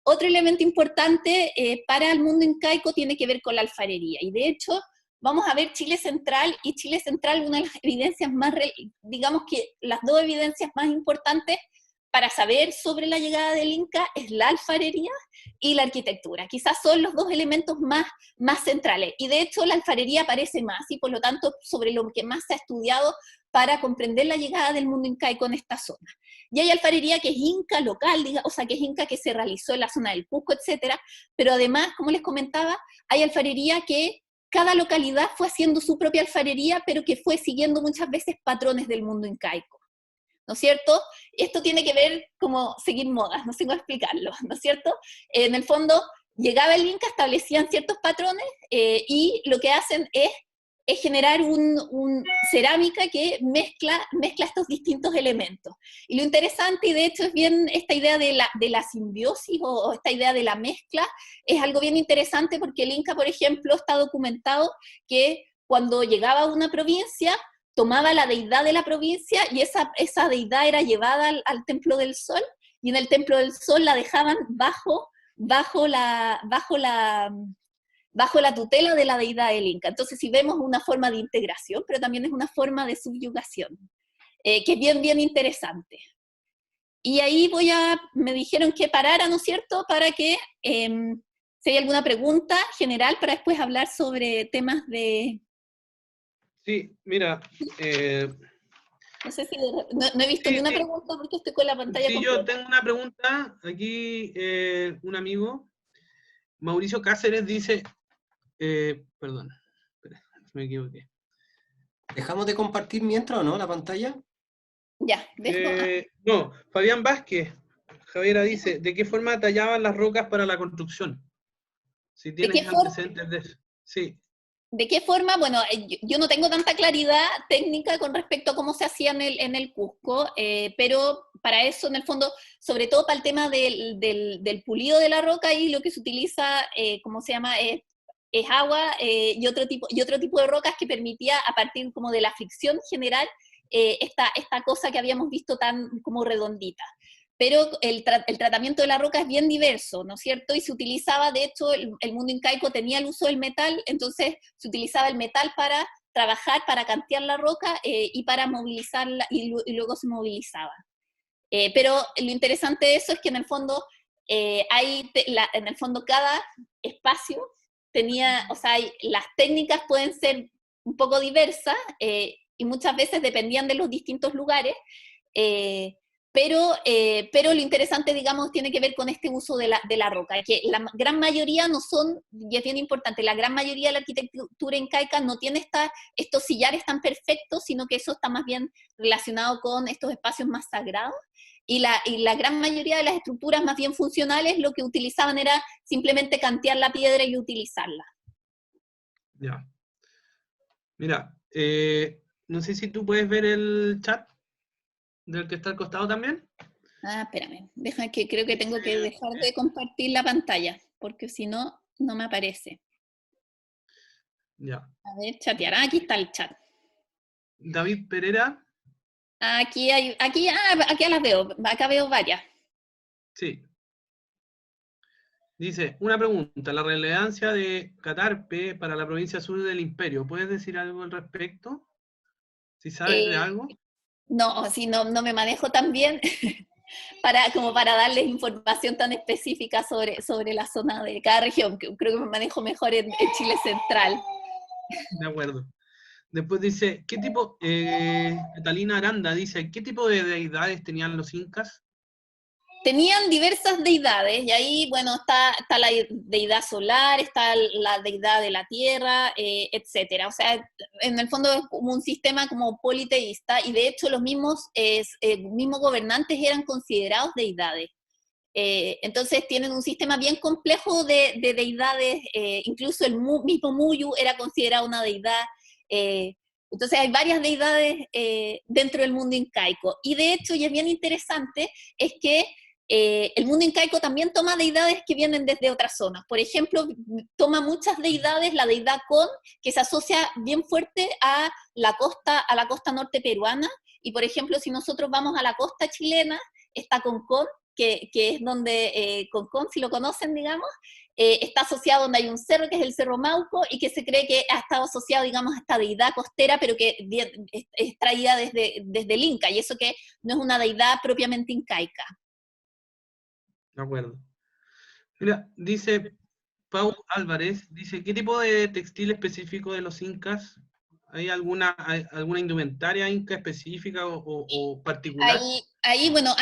D: otro elemento importante para el mundo incaico tiene que ver con la alfarería. Y de hecho, vamos a ver Chile Central, y Chile Central, una de las evidencias más, digamos que las dos evidencias más importantes para saber sobre la llegada del Inca es la alfarería y la arquitectura. Quizás son los dos elementos más centrales. Y de hecho la alfarería aparece más, y por lo tanto sobre lo que más se ha estudiado para comprender la llegada del mundo incaico en esta zona. Y hay alfarería que es inca local, o sea, que es inca que se realizó en la zona del Cusco, etcétera, pero además, como les comentaba, hay alfarería que cada localidad fue haciendo su propia alfarería, pero que fue siguiendo muchas veces patrones del mundo incaico, ¿no es cierto? Esto tiene que ver como seguir modas, no sé cómo explicarlo, ¿no es cierto? En el fondo, llegaba el Inca, establecían ciertos patrones, y lo que hacen es generar un cerámica que mezcla estos distintos elementos. Y lo interesante, y de hecho es bien esta idea de la simbiosis o esta idea de la mezcla, es algo bien interesante porque el Inca, por ejemplo, está documentado que cuando llegaba a una provincia, tomaba la deidad de la provincia y esa deidad era llevada al Templo del Sol, y en el Templo del Sol la dejaban bajo la tutela de la deidad del Inca. Entonces, si vemos una forma de integración, pero también es una forma de subyugación, que es bien interesante. Y ahí me dijeron que parara, ¿no es cierto?, para que, si hay alguna pregunta general, para después hablar sobre temas de...
B: Sí, mira...
D: No sé si... No he visto ni una pregunta porque estoy con la pantalla completa.
B: Yo tengo una pregunta. Aquí un amigo, Mauricio Cáceres, dice... perdón, espera, me equivoqué.
A: ¿Dejamos de compartir mientras o no la pantalla?
D: Ya,
B: no, Fabián Vázquez, Javiera dice, ¿de qué forma tallaban las rocas para la construcción? Si tienes antecedentes de eso. Sí.
D: ¿De qué forma? Bueno, yo no tengo tanta claridad técnica con respecto a cómo se hacía en el Cusco, pero para eso, en el fondo, sobre todo para el tema del pulido de la roca, y lo que se utiliza, ¿cómo se llama?, es agua y otro tipo de rocas que permitía, a partir como de la fricción general, esta cosa que habíamos visto tan como redondita. Pero el tratamiento de la roca es bien diverso, ¿no es cierto? Y se utilizaba, de hecho, el mundo incaico tenía el uso del metal, entonces se utilizaba el metal para trabajar, para cantear la roca y para movilizarla, y luego se movilizaba. Pero lo interesante de eso es que en el fondo, en el fondo cada espacio tenía, o sea, las técnicas pueden ser un poco diversas, y muchas veces dependían de los distintos lugares, pero lo interesante, digamos, tiene que ver con este uso de la roca, que la gran mayoría no son, y es bien importante, la gran mayoría de la arquitectura incaica no tiene estos sillares tan perfectos, sino que eso está más bien relacionado con estos espacios más sagrados, y la gran mayoría de las estructuras más bien funcionales lo que utilizaban era simplemente cantear la piedra y utilizarla.
B: Ya. Mira, no sé si tú puedes ver el chat del que está al costado también.
D: Ah, espérame, déjame, que creo que tengo que dejar de compartir la pantalla, porque si no, no me aparece.
B: Ya.
D: A ver, chatear. Ah, aquí está el chat.
B: David Pereira.
D: Aquí las veo, acá veo varias.
B: Sí. Dice, una pregunta, la relevancia de Catarpe para la provincia sur del imperio, ¿puedes decir algo al respecto? ¿Si sabes de algo?
D: No, si no me manejo tan bien como para darles información tan específica sobre la zona de cada región. Creo que me manejo mejor en Chile Central.
B: De acuerdo. Después dice, ¿qué tipo, Catalina Aranda dice, ¿qué tipo de deidades tenían los incas?
D: Tenían diversas deidades, y ahí, bueno, está la deidad solar, está la deidad de la tierra, etcétera. O sea, en el fondo es como un sistema como politeísta, y de hecho los mismos gobernantes eran considerados deidades. Entonces tienen un sistema bien complejo de deidades, incluso el mismo Muyu era considerado una deidad. Entonces hay varias deidades dentro del mundo incaico. Y de hecho, y es bien interesante, es que el mundo incaico también toma deidades que vienen desde otras zonas. Por ejemplo, toma muchas deidades, la deidad Con, que se asocia bien fuerte a la costa norte peruana, y por ejemplo, si nosotros vamos a la costa chilena, está Concón, que es donde Concón, si lo conocen, digamos, está asociado donde hay un cerro, que es el Cerro Mauco, y que se cree que ha estado asociado, digamos, a esta deidad costera, pero que es traída desde el Inca, y eso que no es una deidad propiamente incaica.
B: De acuerdo. Mira, dice Pau Álvarez, dice, ¿qué tipo de textil específico de los incas? ¿Hay alguna indumentaria inca específica o particular?
D: Bueno,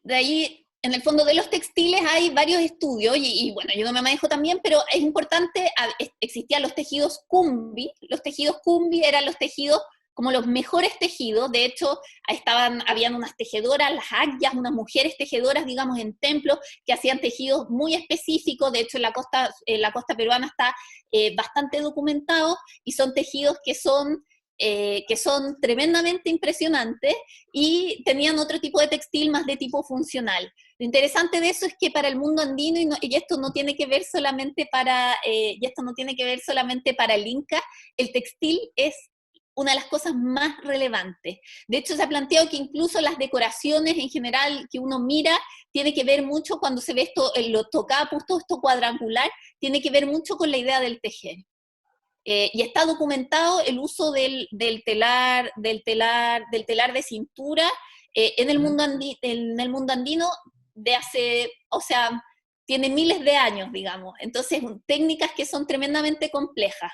D: de ahí, en el fondo de los textiles hay varios estudios, y bueno, yo no me manejo también, pero es importante, existían los tejidos Kumbi. Los tejidos Kumbi eran los tejidos como los mejores tejidos. De hecho, habían unas tejedoras, las agyas, unas mujeres tejedoras, digamos, en templos, que hacían tejidos muy específicos. De hecho, en la costa peruana está bastante documentado, y son tejidos que son tremendamente impresionantes, y tenían otro tipo de textil más de tipo funcional. Lo interesante de eso es que para el mundo andino, y esto no tiene que ver solamente para el Inca, el textil es una de las cosas más relevantes. De hecho, se ha planteado que incluso las decoraciones en general que uno mira, tiene que ver mucho cuando se ve esto, los tocapos, todo esto cuadrangular, tiene que ver mucho con la idea del tejer. Y está documentado el uso del telar de cintura en el mundo andino de hace, o sea, tiene miles de años, digamos. Entonces, técnicas que son tremendamente complejas.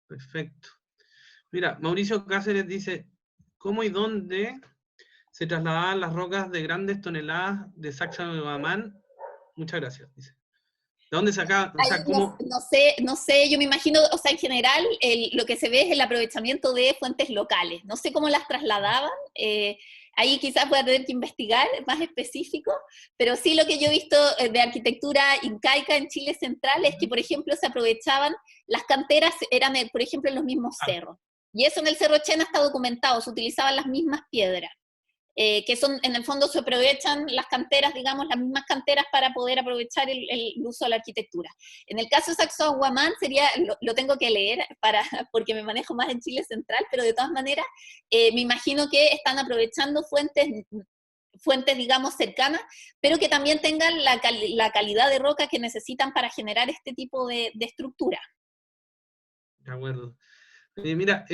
B: Perfecto. Mira, Mauricio Cáceres dice, ¿cómo y dónde se trasladaban las rocas de grandes toneladas de Sacsayhuamán? Muchas gracias, dice. ¿De dónde sacaban? O sea, ¿cómo?
D: No sé, yo me imagino, o sea, en general, lo que se ve es el aprovechamiento de fuentes locales. No sé cómo las trasladaban, ahí quizás voy a tener que investigar más específico, pero sí lo que yo he visto de arquitectura incaica en Chile central es que, por ejemplo, se aprovechaban, las canteras eran, por ejemplo, en los mismos cerros. Y eso en el Cerro Chena está documentado, se utilizaban las mismas piedras. Que son, en el fondo se aprovechan las canteras, digamos, las mismas canteras para poder aprovechar el uso de la arquitectura. En el caso de Sacsayhuamán lo tengo que leer porque me manejo más en Chile central, pero de todas maneras me imagino que están aprovechando fuentes, digamos, cercanas, pero que también tengan la calidad de roca que necesitan para generar este tipo de estructura.
B: De acuerdo. Mira,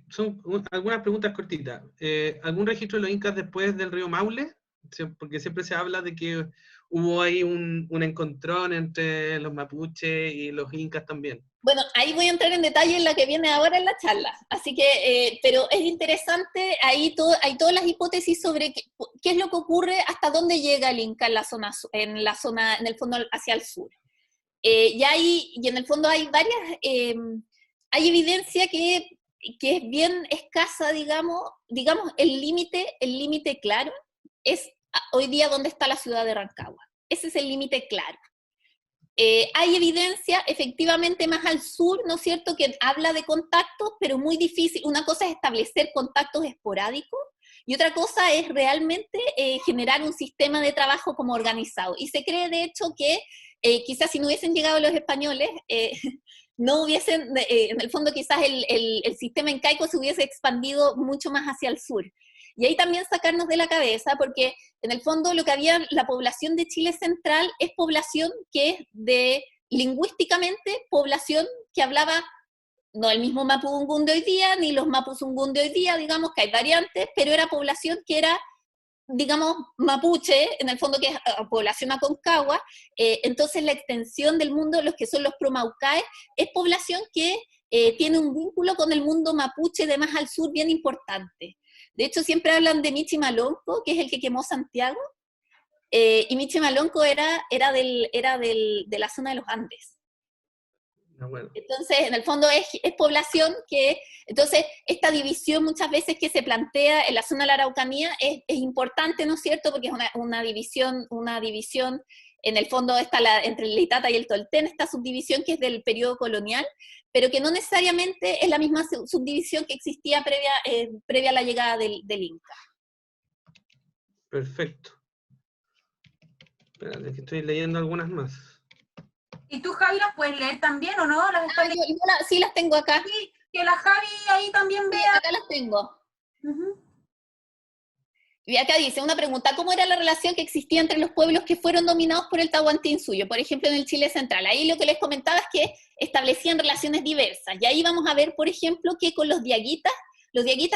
B: son algunas preguntas cortitas. ¿Algún registro de los incas después del río Maule? Porque siempre se habla de que hubo ahí un encontrón entre los mapuches y los incas también.
D: Bueno, ahí voy a entrar en detalle en la que viene ahora en la charla. Así que, pero es interesante, hay todas las hipótesis sobre qué es lo que ocurre, hasta dónde llega el Inca en el fondo hacia el sur. Y en el fondo hay varias... hay evidencia que es bien escasa, digamos, el límite claro es hoy día donde está la ciudad de Rancagua. Ese es el límite claro. Hay evidencia, efectivamente, más al sur, ¿no es cierto?, que habla de contactos, pero muy difícil. Una cosa es establecer contactos esporádicos, y otra cosa es realmente generar un sistema de trabajo como organizado. Y se cree, de hecho, que quizás si no hubiesen llegado los españoles, no hubiesen, en el fondo quizás el sistema incaico se hubiese expandido mucho más hacia el sur. Y ahí también sacarnos de la cabeza, porque en el fondo lo que había, la población de Chile central es población que es lingüísticamente, población que hablaba no el mismo mapudungún de hoy día, ni los mapuzungún de hoy día, digamos que hay variantes, pero era población que era, digamos, mapuche, en el fondo que es población aconcagua. Entonces la extensión del mundo, los que son los promaucaes, es población que tiene un vínculo con el mundo mapuche de más al sur bien importante. De hecho, siempre hablan de Michi Malonco, que es el que quemó Santiago, y Michi Malonco era de la zona de los Andes.
B: Bueno.
D: Entonces, en el fondo es población que, entonces, esta división muchas veces que se plantea en la zona de la Araucanía es importante, ¿no es cierto?, porque es una división, en el fondo está entre el Itata y el Tolten, esta subdivisión que es del periodo colonial, pero que no necesariamente es la misma subdivisión que existía previa a la llegada del Inca.
B: Perfecto. Espérate, que estoy leyendo algunas más.
C: ¿Y tú, Javi, las puedes leer también o no?
D: Sí, las tengo acá.
C: Sí, que la Javi ahí también vea.
D: Sí, acá las tengo. Y acá dice una pregunta, ¿cómo era la relación que existía entre los pueblos que fueron dominados por el Tahuantinsuyo? Por ejemplo, en el Chile central. Ahí lo que les comentaba es que establecían relaciones diversas. Y ahí vamos a ver, por ejemplo, que con los diaguitas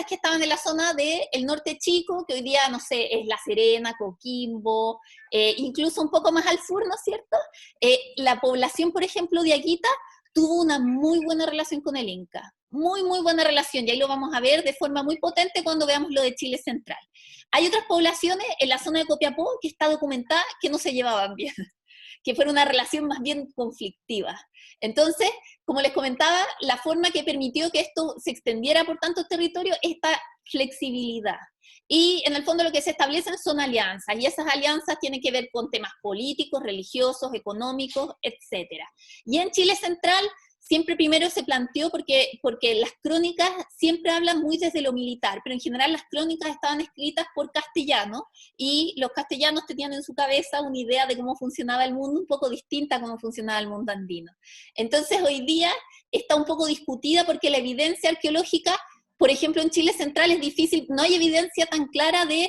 D: que estaban en la zona del norte chico, que hoy día, no sé, es La Serena, Coquimbo, incluso un poco más al sur, ¿no es cierto? La población, por ejemplo, diaguita, tuvo una muy buena relación con el Inca. Muy, muy buena relación, y ahí lo vamos a ver de forma muy potente cuando veamos lo de Chile central. Hay otras poblaciones en la zona de Copiapó que está documentada que no se llevaban bien, que fuera una relación más bien conflictiva. Entonces, como les comentaba, la forma que permitió que esto se extendiera por tantos territorios es esta flexibilidad. Y en el fondo lo que se establecen son alianzas, y esas alianzas tienen que ver con temas políticos, religiosos, económicos, etc. Y en Chile central siempre primero se planteó porque las crónicas siempre hablan muy desde lo militar, pero en general las crónicas estaban escritas por castellanos, y los castellanos tenían en su cabeza una idea de cómo funcionaba el mundo un poco distinta a cómo funcionaba el mundo andino. Entonces hoy día está un poco discutida porque la evidencia arqueológica, por ejemplo en Chile central es difícil, no hay evidencia tan clara de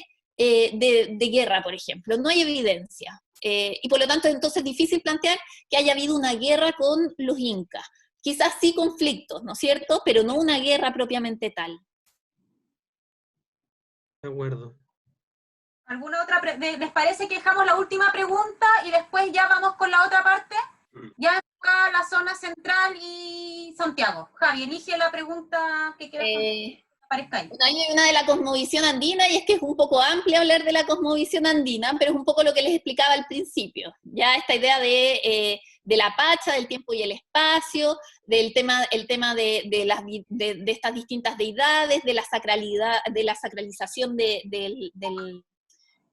D: guerra, por ejemplo, no hay evidencia. Y por lo tanto entonces es difícil plantear que haya habido una guerra con los incas. Quizás sí conflictos, ¿no es cierto? Pero no una guerra propiamente tal.
B: De acuerdo.
C: ¿Alguna otra? ¿Les parece que dejamos la última pregunta y después ya vamos con la otra parte? Ya acá la zona central y Santiago. Javi, elige la pregunta que quieras que aparezca ahí.
D: Hay una de la cosmovisión andina, y es que es un poco amplio hablar de la cosmovisión andina, pero es un poco lo que les explicaba al principio. Ya esta idea de la Pacha, del tiempo y el espacio, el tema de estas distintas deidades, de la sacralidad, de la sacralización de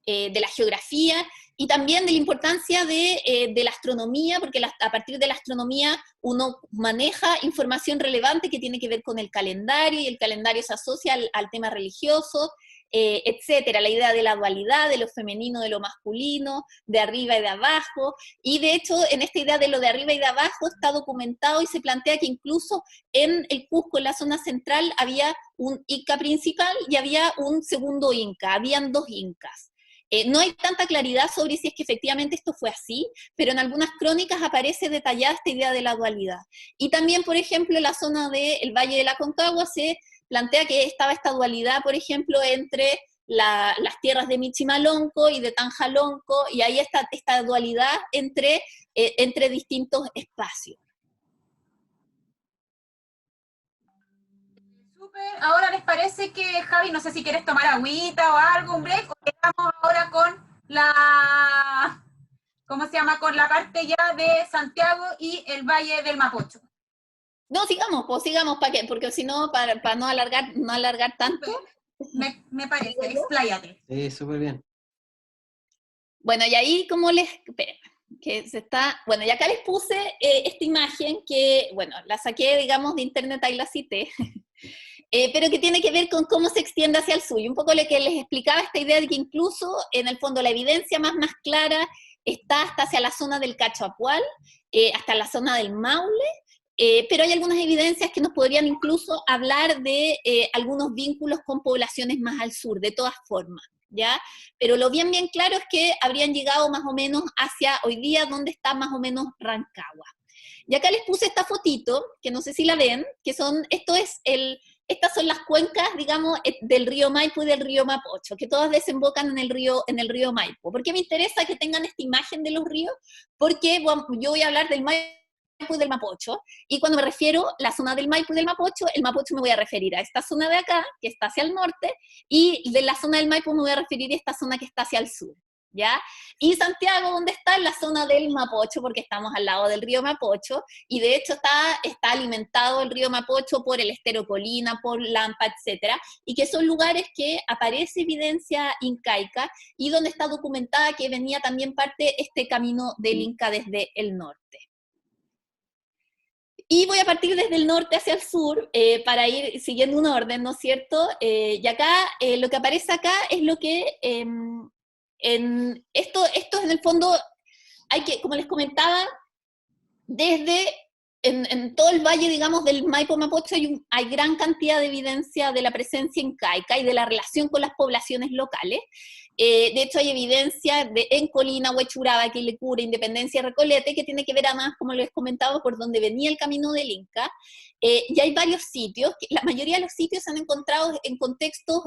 D: la geografía, y también de la importancia de la astronomía, porque a partir de la astronomía uno maneja información relevante que tiene que ver con el calendario, y el calendario se asocia al tema religioso, etcétera, la idea de la dualidad, de lo femenino, de lo masculino, de arriba y de abajo, y de hecho en esta idea de lo de arriba y de abajo está documentado y se plantea que incluso en el Cusco, en la zona central, había un Inca principal y había un segundo Inca, habían dos Incas. No hay tanta claridad sobre si es que efectivamente esto fue así, pero en algunas crónicas aparece detallada esta idea de la dualidad. Y también, por ejemplo, en la zona del Valle de la Concagua se plantea que estaba esta dualidad, por ejemplo, entre las tierras de Michimalonco y de Tanjalonco, y ahí está esta dualidad entre distintos espacios.
C: Ahora les parece que, Javi, no sé si quieres tomar agüita o algo, un break, o quedamos ahora con la, ¿cómo se llama? Con la parte ya de Santiago y el Valle del Mapocho.
D: No, sigamos, porque si no, para no alargar tanto.
C: Me parece, expláyate.
A: Sí, súper bien.
D: Bueno, y ahí como espera, que se está, bueno, y acá les puse esta imagen que, bueno, la saqué, digamos, de internet, ahí la cité, pero que tiene que ver con cómo se extiende hacia el sur. Y un poco lo que les explicaba, esta idea de que incluso, en el fondo, la evidencia más clara está hasta hacia la zona del Cachoapual, hasta la zona del Maule, pero hay algunas evidencias que nos podrían incluso hablar de algunos vínculos con poblaciones más al sur, de todas formas, ¿ya? Pero lo bien claro es que habrían llegado más o menos hacia hoy día, donde está más o menos Rancagua. Y acá les puse esta fotito, que no sé si la ven, que estas son las cuencas, digamos, del río Maipo y del río Mapocho, que todas desembocan en el río Maipo. ¿Por qué me interesa que tengan esta imagen de los ríos? Porque yo voy a hablar del Maipo y del Mapocho, y cuando me refiero a la zona del Maipo y del Mapocho, el Mapocho me voy a referir a esta zona de acá, que está hacia el norte, y de la zona del Maipo me voy a referir a esta zona que está hacia el sur, ¿ya? Y Santiago, ¿dónde está? En la zona del Mapocho, porque estamos al lado del río Mapocho, y de hecho está alimentado el río Mapocho por el estero Colina, por Lampa, etcétera, y que son lugares que aparece evidencia incaica, y donde está documentada que venía también parte este camino del Inca desde el norte. Y voy a partir desde el norte hacia el sur para ir siguiendo un orden, ¿no es cierto? Y acá, lo que aparece acá es lo que, esto en el fondo, hay que, como les comentaba, desde en todo el valle, digamos, del Maipo Mapocho hay gran cantidad de evidencia de la presencia incaica y de la relación con las poblaciones locales. De hecho, hay evidencia en Colina, Huechuraba, Quilicura, Independencia y Recoleta, que tiene que ver además, como les comentaba, por donde venía el camino del Inca. Y hay varios sitios, la mayoría de los sitios se han encontrado en contextos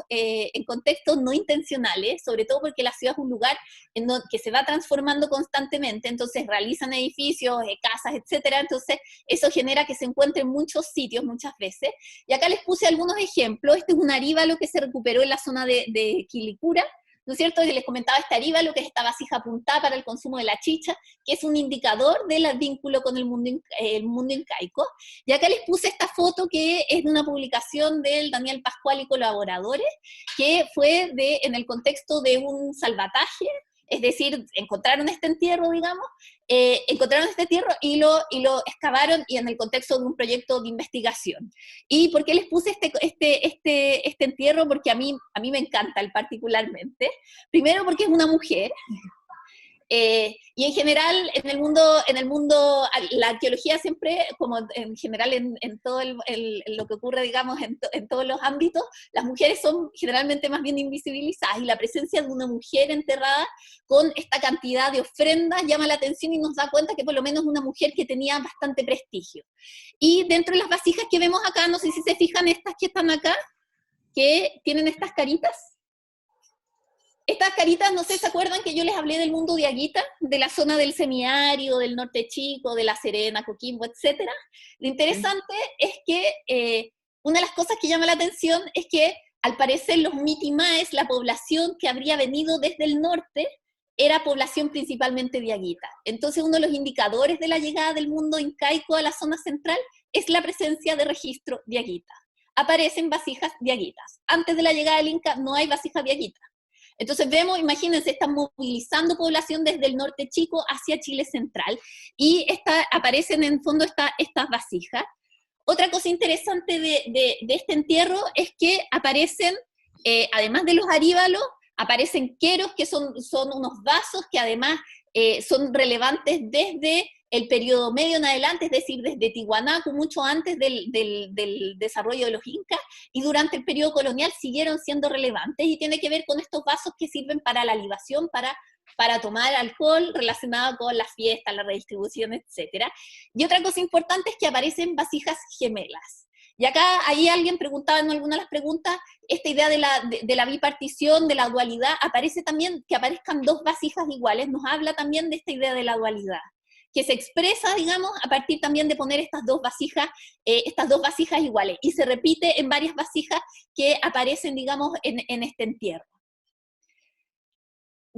D: no intencionales, sobre todo porque la ciudad es un lugar que se va transformando constantemente, entonces realizan edificios, casas, etcétera, entonces eso genera que se encuentren muchos sitios muchas veces. Y acá les puse algunos ejemplos. Este es un aríbalo que se recuperó en la zona de Quilicura, ¿no es cierto? Les comentaba este aríbalo, que es esta vasija apuntada para el consumo de la chicha, que es un indicador del vínculo con el mundo incaico. Y acá les puse esta foto que es de una publicación del Daniel Pascual y colaboradores, que fue en el contexto de un salvataje, es decir, encontraron este entierro, digamos, y lo excavaron, y en el contexto de un proyecto de investigación. ¿Y por qué les puse este entierro? Porque a mí me encanta particularmente. Primero porque es una mujer, y en general en el mundo la arqueología siempre, como en general en todo lo que ocurre, digamos, en todos los ámbitos, las mujeres son generalmente más bien invisibilizadas, y la presencia de una mujer enterrada con esta cantidad de ofrendas llama la atención y nos da cuenta que por lo menos una mujer que tenía bastante prestigio. Y dentro de las vasijas que vemos acá, no sé si se fijan, estas que están acá, que tienen estas caritas. Estas caritas, no sé si se acuerdan que yo les hablé del mundo de Aguita, de la zona del semiárido, del norte chico, de La Serena, Coquimbo, etc. Lo interesante es que una de las cosas que llama la atención es que al parecer los Mitimaes, la población que habría venido desde el norte, era población principalmente de Aguita. Entonces uno de los indicadores de la llegada del mundo incaico a la zona central es la presencia de registro de Aguita. Aparecen vasijas de Aguitas. Antes de la llegada del Inca no hay vasijas de Aguita. Entonces vemos, imagínense, están movilizando población desde el norte chico hacia Chile central, y aparecen en fondo estas vasijas. Otra cosa interesante de este entierro es que aparecen, además de los aríbalos, aparecen queros, que son unos vasos que además son relevantes desde el periodo medio en adelante, es decir, desde Tiwanaku, mucho antes del desarrollo de los incas, y durante el periodo colonial siguieron siendo relevantes, y tiene que ver con estos vasos que sirven para la libación, para tomar alcohol, relacionado con las fiestas, la redistribución, etc. Y otra cosa importante es que aparecen vasijas gemelas. Y acá, ahí alguien preguntaba en alguna de las preguntas, esta idea de la bipartición, de la dualidad, aparece también, que aparezcan dos vasijas iguales, nos habla también de esta idea de la dualidad, que se expresa, digamos, a partir también de poner estas dos vasijas iguales, y se repite en varias vasijas que aparecen, digamos, en este entierro.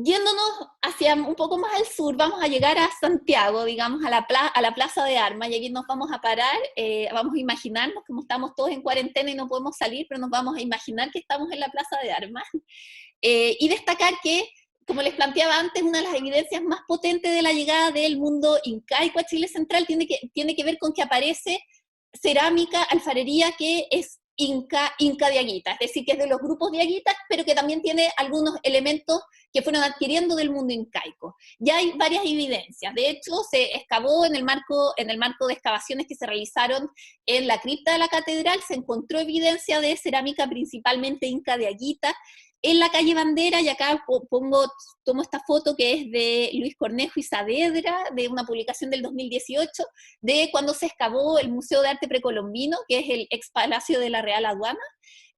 D: Yéndonos hacia un poco más al sur, vamos a llegar a Santiago, digamos, a la Plaza de Armas, y aquí nos vamos a parar, vamos a imaginarnos, como estamos todos en cuarentena y no podemos salir, pero nos vamos a imaginar que estamos en la Plaza de Armas, y destacar que, como les planteaba antes, una de las evidencias más potentes de la llegada del mundo incaico a Chile central tiene que ver con que aparece cerámica, alfarería que es Inca de Aguita, es decir, que es de los grupos de Aguitas, pero que también tiene algunos elementos que fueron adquiriendo del mundo incaico. Ya hay varias evidencias. De hecho, se excavó en el marco de excavaciones que se realizaron en la cripta de la catedral, se encontró evidencia de cerámica principalmente Inca de Aguita en la calle Bandera, y acá tomo esta foto que es de Luis Cornejo y Saavedra, de una publicación del 2018, de cuando se excavó el Museo de Arte Precolombino, que es el ex Palacio de la Real Aduana,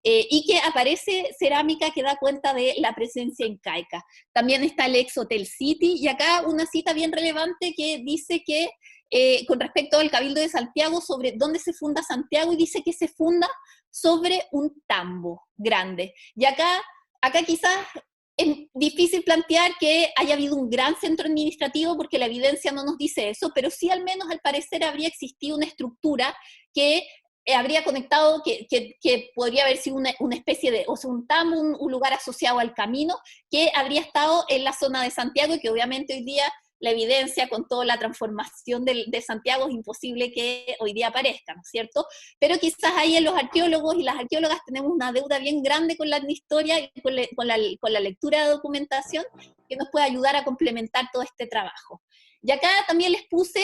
D: y que aparece cerámica que da cuenta de la presencia incaica. También está el ex Hotel City, y acá una cita bien relevante que dice que, con respecto al Cabildo de Santiago, sobre dónde se funda Santiago, y dice que se funda sobre un tambo grande. Y acá quizás es difícil plantear que haya habido un gran centro administrativo, porque la evidencia no nos dice eso, pero sí al menos al parecer habría existido una estructura que habría conectado, que podría haber sido una especie de, o sea, un tambo, un lugar asociado al camino, que habría estado en la zona de Santiago, y que obviamente hoy día la evidencia con toda la transformación de Santiago es imposible que hoy día aparezca, ¿no es cierto? Pero quizás ahí en los arqueólogos y las arqueólogas tenemos una deuda bien grande con la historia y con la lectura de documentación, que nos puede ayudar a complementar todo este trabajo. Y acá también les puse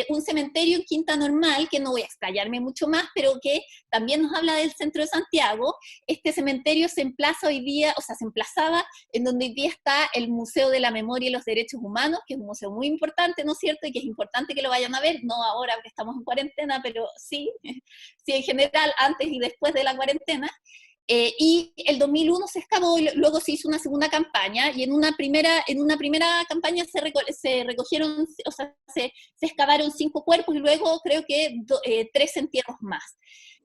D: un cementerio en Quinta Normal, que no voy a explayarme mucho más, pero que también nos habla del centro de Santiago. Este cementerio se emplaza hoy día, o sea, se emplazaba en donde hoy día está el Museo de la Memoria y los Derechos Humanos, que es un museo muy importante, ¿no es cierto? Y que es importante que lo vayan a ver, no ahora que estamos en cuarentena, pero sí, sí en general, antes y después de la cuarentena. Y el 2001 se excavó, y luego se hizo una segunda campaña, y en una primera campaña se recogieron, o sea, se excavaron 5 cuerpos, y luego creo que 3 entierros más.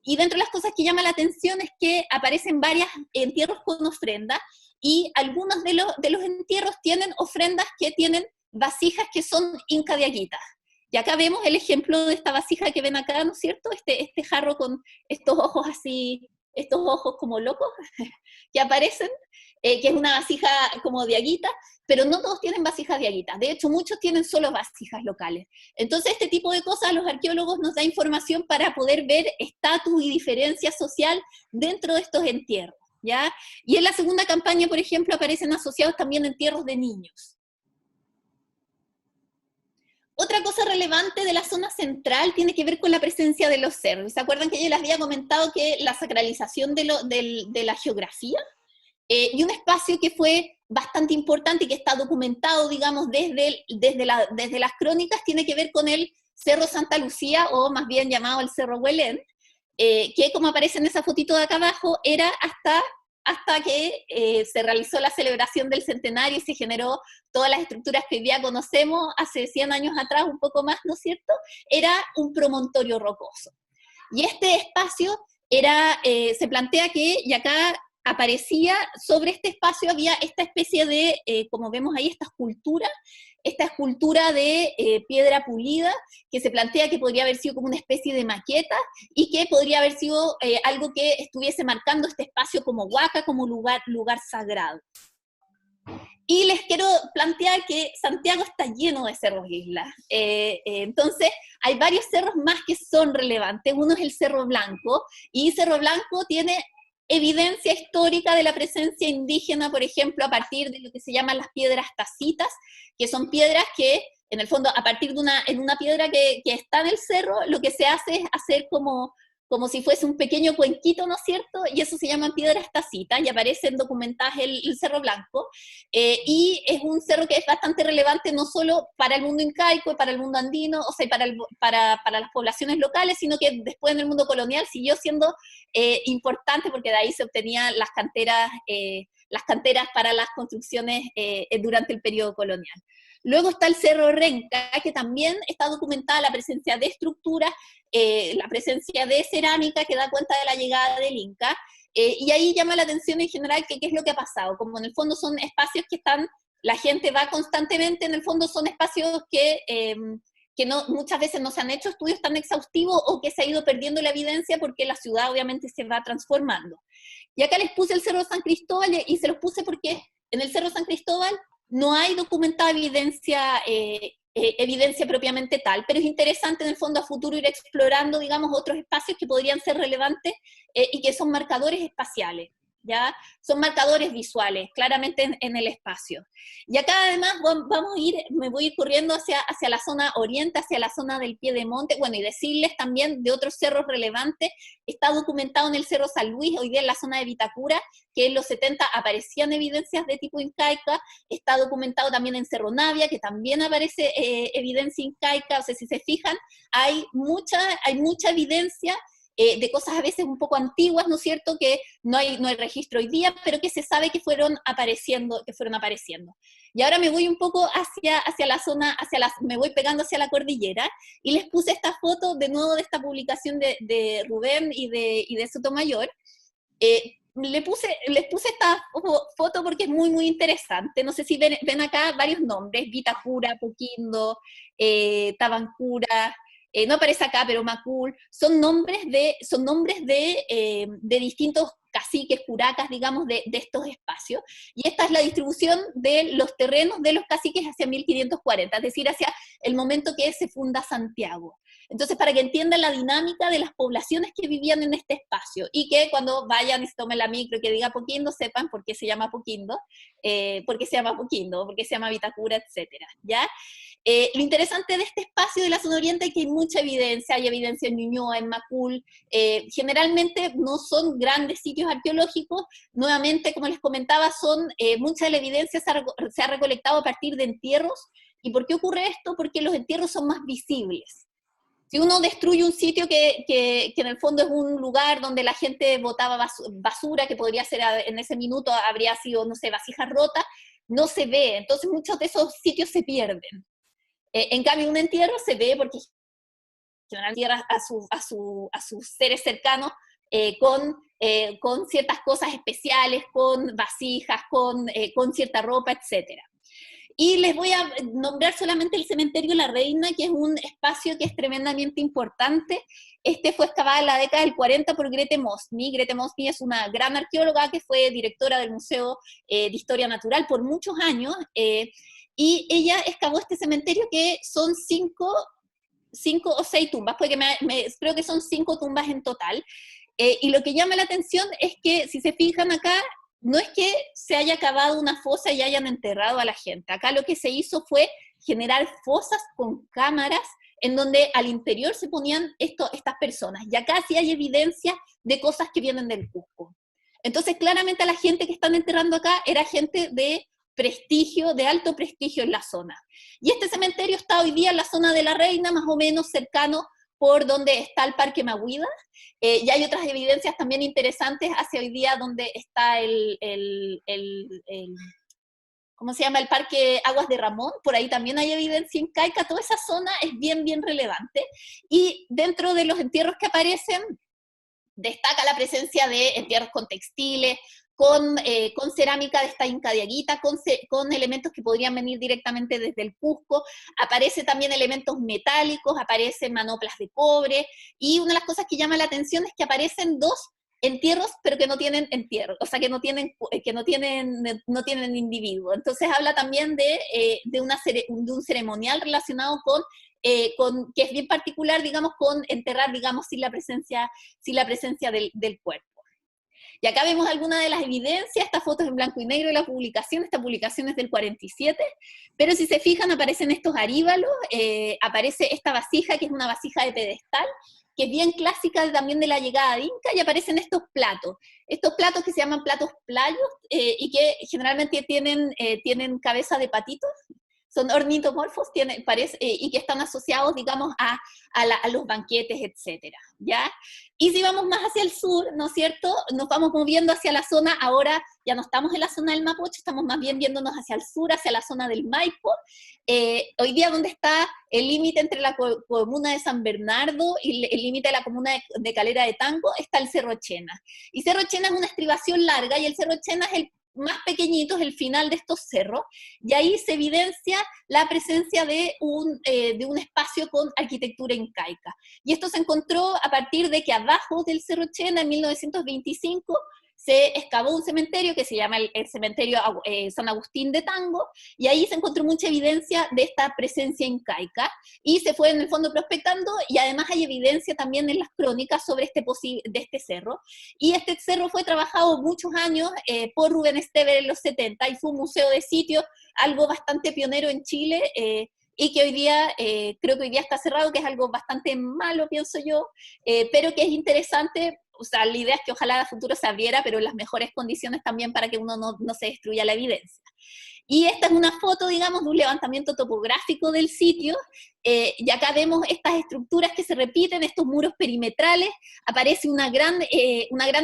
D: Y dentro de las cosas que llama la atención es que aparecen varios entierros con ofrendas, y algunos de los entierros tienen ofrendas que tienen vasijas que son inca de Aguita. Y acá vemos el ejemplo de esta vasija que ven acá, ¿no es cierto? Este jarro con estos ojos así, estos ojos como locos que aparecen, que es una vasija como de Aguita, pero no todos tienen vasijas de Aguita. De hecho, muchos tienen solo vasijas locales. Entonces, este tipo de cosas los arqueólogos nos da información para poder ver estatus y diferencia social dentro de estos entierros, ¿ya? Y en la segunda campaña, por ejemplo, aparecen asociados también entierros de niños. Otra cosa relevante de la zona central tiene que ver con la presencia de los cerros. ¿Se acuerdan que yo les había comentado que la sacralización de la geografía y un espacio que fue bastante importante y que está documentado, digamos, desde las crónicas, tiene que ver con el Cerro Santa Lucía, o más bien llamado el Cerro Huelén, que, como aparece en esa fotito de acá abajo, era hasta que se realizó la celebración del centenario y se generó todas las estructuras que hoy día conocemos, hace 100 años atrás, un poco más, ¿no es cierto? Era un promontorio rocoso. Y este espacio se plantea que, y acá aparecía, sobre este espacio había esta especie de, como vemos ahí, esta escultura de piedra pulida, que se plantea que podría haber sido como una especie de maqueta, y que podría haber sido algo que estuviese marcando este espacio como huaca, como lugar sagrado. Y les quiero plantear que Santiago está lleno de cerros islas. Entonces, hay varios cerros más que son relevantes. Uno es el Cerro Blanco, y Cerro Blanco tiene evidencia histórica de la presencia indígena, por ejemplo, a partir de lo que se llaman las piedras tacitas, que son piedras que, en el fondo, a partir de una piedra que está en el cerro, lo que se hace es hacer como si fuese un pequeño cuenquito, ¿no es cierto? Y eso se llaman piedras tacitas, y aparecen documentadas el Cerro Blanco, y es un cerro que es bastante relevante no solo para el mundo incaico y para el mundo andino, o sea, para las poblaciones locales, sino que después en el mundo colonial siguió siendo importante, porque de ahí se obtenían las canteras para las construcciones durante el periodo colonial. Luego está el Cerro Renca, que también está documentada la presencia de estructuras, la presencia de cerámica, que da cuenta de la llegada del Inca, y ahí llama la atención en general que qué es lo que ha pasado, como en el fondo son espacios que la gente va constantemente, en el fondo son espacios que muchas veces no se han hecho estudios tan exhaustivos, o que se ha ido perdiendo la evidencia porque la ciudad obviamente se va transformando. Y acá les puse el Cerro San Cristóbal, y se los puse porque en el Cerro San Cristóbal no hay documentada evidencia propiamente tal, pero es interesante en el fondo a futuro ir explorando, digamos, otros espacios que podrían ser relevantes y que son marcadores espaciales, ¿ya? Son marcadores visuales, claramente en el espacio. Y acá además me voy a ir corriendo hacia la zona oriente, hacia la zona del Piedemonte, bueno, y decirles también de otros cerros relevantes. Está documentado en el Cerro San Luis, hoy día en la zona de Vitacura, que en los 70 aparecían evidencias de tipo incaica. Está documentado también en Cerro Navia, que también aparece evidencia incaica. O sea, si se fijan, hay mucha evidencia de cosas a veces un poco antiguas, ¿no es cierto?, que no hay registro hoy día, pero que se sabe que fueron apareciendo. Y ahora me voy un poco hacia la zona, me voy pegando hacia la cordillera, y les puse esta foto de nuevo de esta publicación de Rubén y de Sotomayor. Les puse esta foto porque es muy, muy interesante. No sé si ven acá varios nombres: Vitacura, Poquindo, Tabancura, no aparece acá, pero Macul, son nombres de distintos caciques, curacas, digamos, de estos espacios. Y esta es la distribución de los terrenos de los caciques hacia 1540, es decir, hacia el momento que se funda Santiago. Entonces, para que entiendan la dinámica de las poblaciones que vivían en este espacio, y que cuando vayan y se tomen la micro y que diga Poquindo, sepan por qué se llama Poquindo, por qué se llama Vitacura, etcétera, ¿ya? Lo interesante de este espacio de la zona oriente es que hay mucha evidencia, hay evidencia en Ñuñoa, en Macul, generalmente no son grandes sitios arqueológicos, nuevamente, como les comentaba, mucha de la evidencia se ha recolectado a partir de entierros. ¿Y por qué ocurre esto? Porque los entierros son más visibles. Si uno destruye un sitio que en el fondo es un lugar donde la gente botaba basura, que podría ser en ese minuto habría sido, no sé, vasijas rotas, no se ve. Entonces muchos de esos sitios se pierden. En cambio, un entierro se ve porque generalmente entierra a sus seres cercanos con ciertas cosas especiales, con vasijas, con cierta ropa, etc. Y les voy a nombrar solamente el cementerio La Reina, que es un espacio que es tremendamente importante. Este fue excavado en la década del 40 por Grete Mosny. Grete Mosny es una gran arqueóloga que fue directora del Museo de Historia Natural por muchos años, y ella excavó este cementerio que son cinco o seis tumbas, porque creo que son 5 tumbas en total. Y lo que llama la atención es que, si se fijan acá, no es que se haya cavado una fosa y hayan enterrado a la gente. Acá lo que se hizo fue generar fosas con cámaras en donde al interior se ponían estas personas. Y acá sí hay evidencia de cosas que vienen del Cusco. Entonces, claramente a la gente que están enterrando acá era gente de prestigio, de alto prestigio en la zona. Y este cementerio está hoy día en la zona de La Reina, más o menos cercano por donde está el Parque Mahuida, y hay otras evidencias también interesantes hacia hoy día donde está ¿cómo se llama? El Parque Aguas de Ramón, por ahí también hay evidencia incaica. Toda esa zona es bien, bien relevante, y dentro de los entierros que aparecen, destaca la presencia de entierros con textiles, con cerámica de esta Inca de Aguita, con elementos que podrían venir directamente desde el Cusco. Aparece también elementos metálicos, aparecen manoplas de cobre, y una de las cosas que llama la atención es que aparecen 2 entierros, pero que no tienen entierro, o sea, que no tienen individuo. Entonces habla también de un ceremonial relacionado que es bien particular, digamos, con enterrar, digamos, sin la presencia del cuerpo. Y acá vemos algunas de las evidencias. Esta foto es en blanco y negro de la publicación. Esta publicación es del 47, pero si se fijan aparecen estos aríbalos, aparece esta vasija que es una vasija de pedestal, que es bien clásica también de la llegada de Inca, y aparecen estos platos que se llaman platos playos, y que generalmente tienen cabeza de patitos, son ornitomorfos, y que están asociados, digamos, a los banquetes, etcétera, ¿ya? Y si vamos más hacia el sur, ¿no es cierto?, nos vamos moviendo hacia la zona, ahora ya no estamos en la zona del Mapocho, estamos más bien viéndonos hacia el sur, hacia la zona del Maipo. Hoy día, donde está el límite entre la comuna de San Bernardo y el límite de la comuna de Calera de Tango, está el Cerro Chena. Y Cerro Chena es una estribación larga, y el Cerro Chena es el más pequeñito, es el final de estos cerros, y ahí se evidencia la presencia de un espacio con arquitectura incaica. Y esto se encontró a partir de que abajo del Cerro Chena, en 1925, se excavó un cementerio que se llama el cementerio San Agustín de Tango, y ahí se encontró mucha evidencia de esta presencia incaica, y se fue en el fondo prospectando, y además hay evidencia también en las crónicas sobre de este cerro, y este cerro fue trabajado muchos años por Rubén Estever en los 70, y fue un museo de sitio, algo bastante pionero en Chile, y que hoy día, creo que hoy día está cerrado, que es algo bastante malo, pienso yo, pero que es interesante. O sea, la idea es que ojalá a futuro se abriera, pero en las mejores condiciones también, para que uno no se destruya la evidencia. Y esta es una foto, digamos, de un levantamiento topográfico del sitio, y acá vemos estas estructuras que se repiten, estos muros perimetrales. Aparece una gran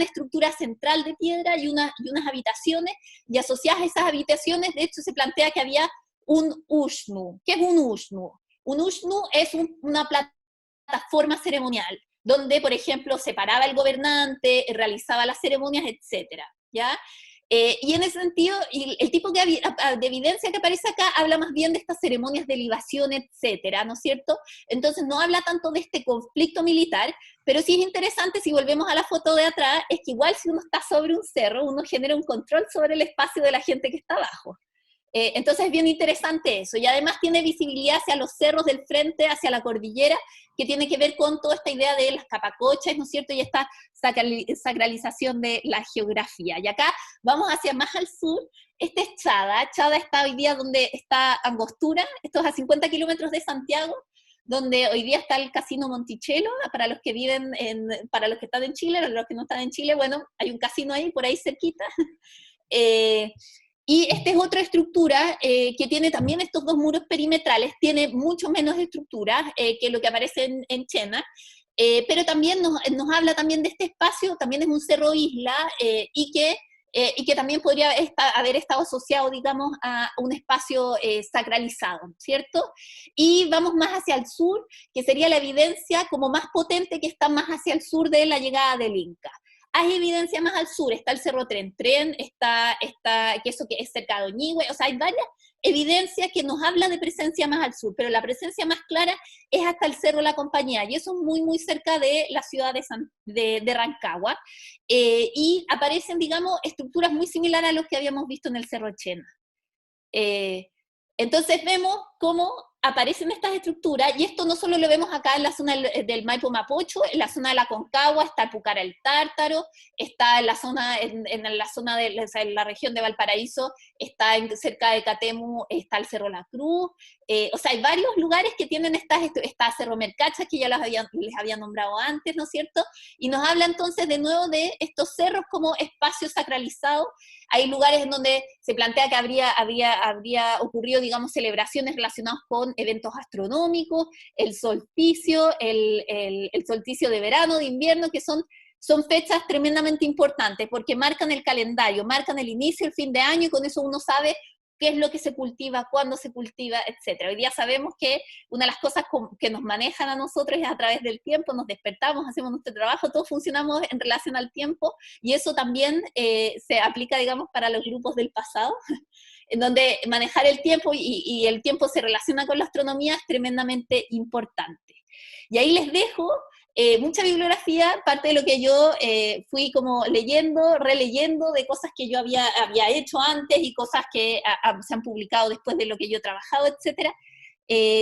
D: estructura central de piedra y unas habitaciones, y asociadas a esas habitaciones, de hecho, se plantea que había un ushnu. ¿Qué es un ushnu? Un ushnu es una plataforma ceremonial, donde, por ejemplo, se paraba el gobernante, realizaba las ceremonias, etcétera, ¿ya? Y en ese sentido, el tipo de evidencia que aparece acá habla más bien de estas ceremonias de libación, etcétera, ¿no es cierto? Entonces no habla tanto de este conflicto militar, pero sí es interesante, si volvemos a la foto de atrás, es que igual si uno está sobre un cerro, uno genera un control sobre el espacio de la gente que está abajo. Entonces es bien interesante eso, y además tiene visibilidad hacia los cerros del frente, hacia la cordillera, que tiene que ver con toda esta idea de las capacochas, ¿no es cierto?, y esta sacralización de la geografía. Y acá vamos hacia más al sur, Este es Chada. Chada está hoy día donde está Angostura, esto es a 50 kilómetros de Santiago, donde hoy día está el Casino Monticello, para los que para los que están en Chile, para los que no están en Chile, bueno, hay un casino ahí, por ahí cerquita. Y esta es otra estructura que tiene también estos dos muros perimetrales, tiene mucho menos estructura que lo que aparece en Chena, pero también nos habla también de este espacio, también es un cerro isla, y que también podría haber estado asociado, digamos, a un espacio sacralizado, ¿cierto? Y vamos más hacia el sur, que sería la evidencia como más potente que está más hacia el sur de la llegada del Inca. Hay evidencia más al sur, está el Cerro Tren Tren, está que eso que es cerca de Oñigüe, o sea, hay varias evidencias que nos habla de presencia más al sur, pero la presencia más clara es hasta el Cerro La Compañía, y eso es muy, muy cerca de la ciudad de Rancagua, y aparecen, digamos, estructuras muy similares a los que habíamos visto en el Cerro Chena. Entonces vemos cómo aparecen estas estructuras, y esto no solo lo vemos acá en la zona del Maipo Mapocho, en la zona de la Concagua, está Pucara el Tártaro, está en la zona, o sea, en la región de Valparaíso, está cerca de Catemu, está el Cerro La Cruz, o sea, hay varios lugares que tienen está Cerro Mercacha, que ya les había nombrado antes, ¿no es cierto? Y nos habla entonces de nuevo de estos cerros como espacios sacralizados. Hay lugares en donde se plantea que habría ocurrido, digamos, celebraciones relacionadas con eventos astronómicos, el solsticio, el solsticio de verano, de invierno, que son fechas tremendamente importantes, porque marcan el calendario, marcan el inicio, el fin de año, y con eso uno sabe qué es lo que se cultiva, cuándo se cultiva, etc. Hoy día sabemos que una de las cosas que nos manejan a nosotros es a través del tiempo, nos despertamos, hacemos nuestro trabajo, todos funcionamos en relación al tiempo, y eso también se aplica, digamos, para los grupos del pasado, en donde manejar el tiempo y el tiempo se relaciona con la astronomía es tremendamente importante. Y ahí les dejo mucha bibliografía, parte de lo que yo fui como leyendo, releyendo, de cosas que yo había hecho antes y cosas que se han publicado después de lo que yo he trabajado, etcétera,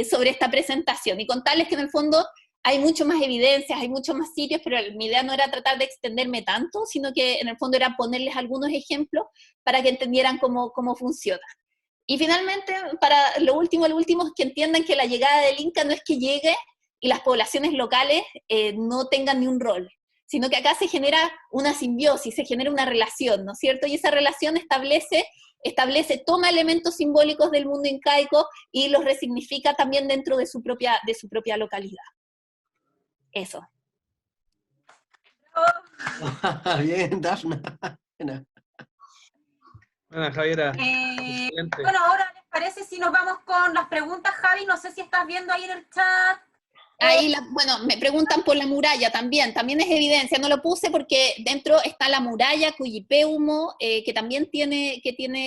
D: sobre esta presentación. Y contarles que en el fondo hay mucho más evidencias, hay muchos más sitios, pero mi idea no era tratar de extenderme tanto, sino que en el fondo era ponerles algunos ejemplos para que entendieran cómo funciona. Y finalmente, para lo último, es que entiendan que la llegada del Inca no es que llegue y las poblaciones locales no tengan ni un rol, sino que acá se genera una simbiosis, se genera una relación, ¿no es cierto? Y esa relación toma elementos simbólicos del mundo incaico y los resignifica también dentro de su propia localidad. Eso.
A: Bien, Dafna.
B: Bueno, Javiera.
C: Bueno, ahora les parece si nos vamos con las preguntas, Javi, no sé si estás viendo ahí en el chat.
D: Ahí, bueno, me preguntan por la muralla también es evidencia, no lo puse porque dentro está la muralla Cuyipeumo, que también tiene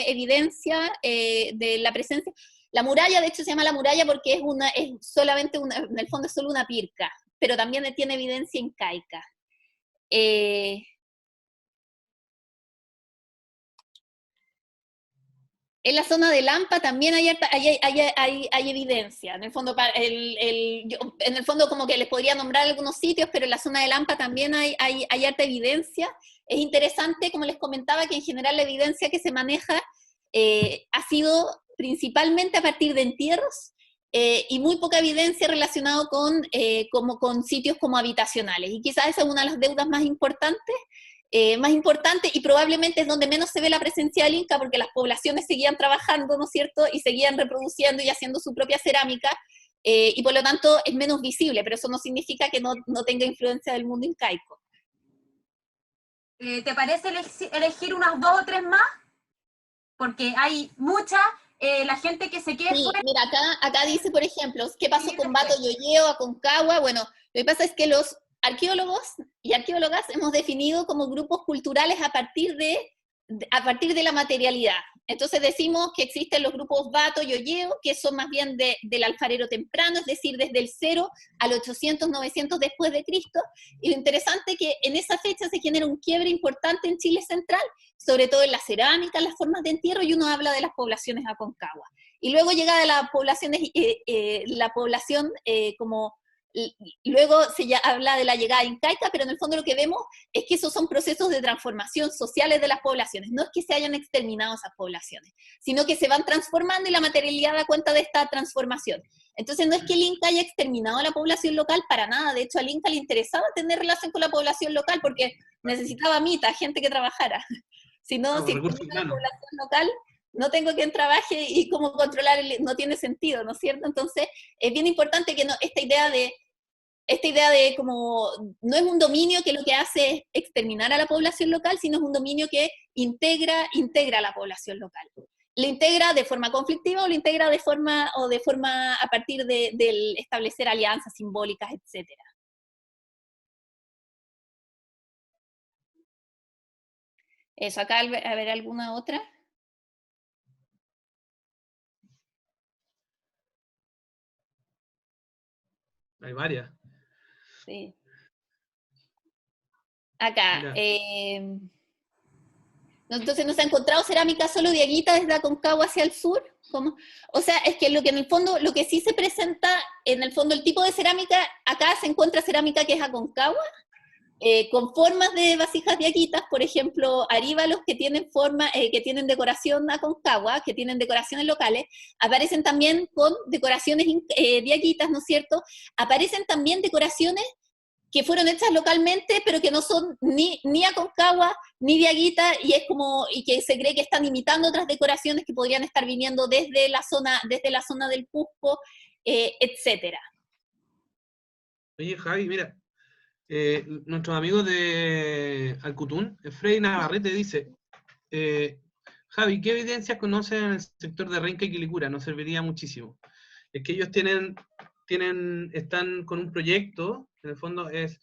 D: evidencia de la presencia. La muralla, de hecho, se llama la muralla porque es solamente en el fondo es solo una pirca, pero también tiene evidencia incaica. En la zona de Lampa también hay evidencia. En el fondo, en el fondo como que les podría nombrar algunos sitios, pero en la zona de Lampa también hay harta evidencia. Es interesante, como les comentaba, que en general la evidencia que se maneja ha sido principalmente a partir de entierros y muy poca evidencia relacionada con sitios como habitacionales. Y quizás esa es una de las deudas más importantes, y probablemente es donde menos se ve la presencia del Inca, porque las poblaciones seguían trabajando, ¿no es cierto?, y seguían reproduciendo y haciendo su propia cerámica, y por lo tanto es menos visible, pero eso no significa que no tenga influencia del mundo incaico.
C: ¿Te parece elegir unas 2 o 3 más? Porque hay muchas, la gente que se quede
D: Sí,
C: fuera.
D: mira, acá dice, por ejemplo, ¿qué pasó con Bato Yoyeo, Aconcagua? Bueno, lo que pasa es que los arqueólogos y arqueólogas hemos definido como grupos culturales a partir de la materialidad. Entonces decimos que existen los grupos Bato y Yoyeo, que son más bien del alfarero temprano, es decir, desde el 0 al 800, 900 después de Cristo, y lo interesante es que en esa fecha se genera un quiebre importante en Chile central, sobre todo en la cerámica, en las formas de entierro, y uno habla de las poblaciones Aconcagua. Y luego llega de las poblaciones, la población como luego habla de la llegada incaica, pero en el fondo lo que vemos es que esos son procesos de transformación sociales de las poblaciones. No es que se hayan exterminado esas poblaciones, sino que se van transformando y la materialidad da cuenta de esta transformación. Entonces no es que el Inca haya exterminado a la población local para nada, de hecho al Inca le interesaba tener relación con la población local porque necesitaba mitas, gente que trabajara. Si no, si extermina a la población local, no tengo quien trabaje y cómo controlar, no tiene sentido, ¿no es cierto? Entonces es bien importante que esta idea de como, no es un dominio que lo que hace es exterminar a la población local, sino es un dominio que integra a la población local. ¿Le integra de forma conflictiva o le integra de forma a partir del establecer alianzas simbólicas, etcétera? Eso, acá, a ver, ¿alguna otra?
B: Hay varias.
D: Sí. Acá, entonces, ¿no se ha encontrado cerámica solo de Aguita desde Aconcagua hacia el sur? ¿Cómo? O sea, es que lo que en el fondo, lo que sí se presenta, en el fondo el tipo de cerámica, acá se encuentra cerámica que es Aconcagua, con formas de vasijas de Aguitas, por ejemplo, aríbalos que tienen forma, que tienen decoración Aconcagua, que tienen decoraciones locales, aparecen también con decoraciones de Aguitas, ¿no es cierto? Aparecen también decoraciones que fueron hechas localmente, pero que no son ni Aconcagua, ni de Aguita, y que se cree que están imitando otras decoraciones que podrían estar viniendo desde la zona del Cusco, etcétera.
B: Oye, Javi, mira, nuestros amigos de Alcutún, Frei Navarrete dice, Javi, ¿qué evidencias conocen en el sector de Renca y Quilicura? Nos serviría muchísimo. Es que ellos están con un proyecto, en el fondo es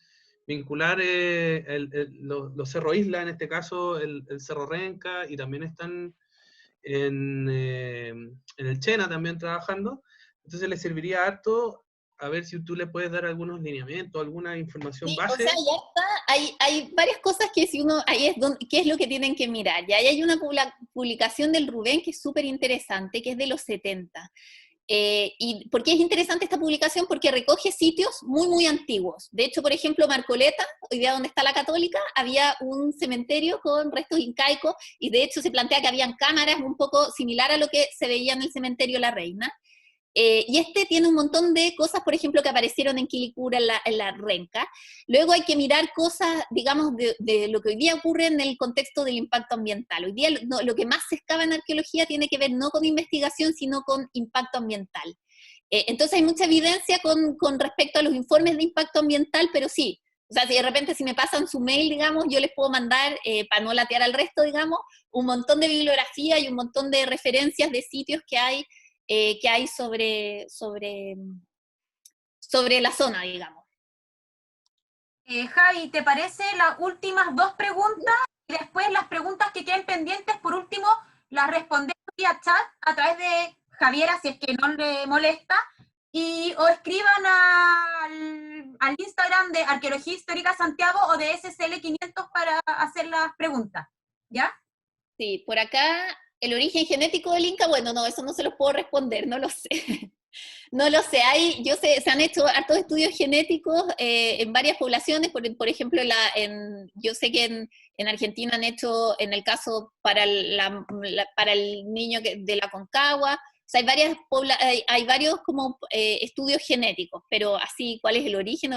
B: vincular los Cerro Isla, en este caso el Cerro Renca, y también están en el Chena también trabajando. Entonces les serviría harto a ver si tú le puedes dar algunos lineamientos, alguna información base.
D: O sea, ya está, hay varias cosas que si uno, ¿qué es lo que tienen que mirar? Ya hay una publicación del Rubén que es súper interesante, que es de los 70. ¿Y por qué es interesante esta publicación? Porque recoge sitios muy, muy antiguos. De hecho, por ejemplo, Marcoleta, hoy día donde está la Católica, había un cementerio con restos incaicos, y de hecho se plantea que habían cámaras un poco similar a lo que se veía en el cementerio La Reina. Y este tiene un montón de cosas, por ejemplo, que aparecieron en Quilicura, en la Renca. Luego hay que mirar cosas, digamos, de lo que hoy día ocurre en el contexto del impacto ambiental. Hoy día lo que más se excava en arqueología tiene que ver no con investigación, sino con impacto ambiental. Entonces hay mucha evidencia con respecto a los informes de impacto ambiental, pero sí, o sea, si de repente si me pasan su mail, digamos, yo les puedo mandar, para no latear al resto, digamos, un montón de bibliografía y un montón de referencias de sitios que hay sobre la zona, digamos.
C: Javi, ¿te parece las últimas dos preguntas? Y después las preguntas que queden pendientes, por último, las respondemos vía chat a través de Javiera, si es que no le molesta, o escriban al Instagram de Arqueología Histórica Santiago o de SSL500 para hacer las preguntas, ¿ya?
D: Sí, por acá, el origen genético del Inca, bueno, no, eso no se los puedo responder, no lo sé. No lo sé, se han hecho hartos estudios genéticos en varias poblaciones, por ejemplo, yo sé que en Argentina han hecho, en el caso para el niño de la Aconcagua, o sea, hay varios como estudios genéticos, pero así, ¿cuál es el origen?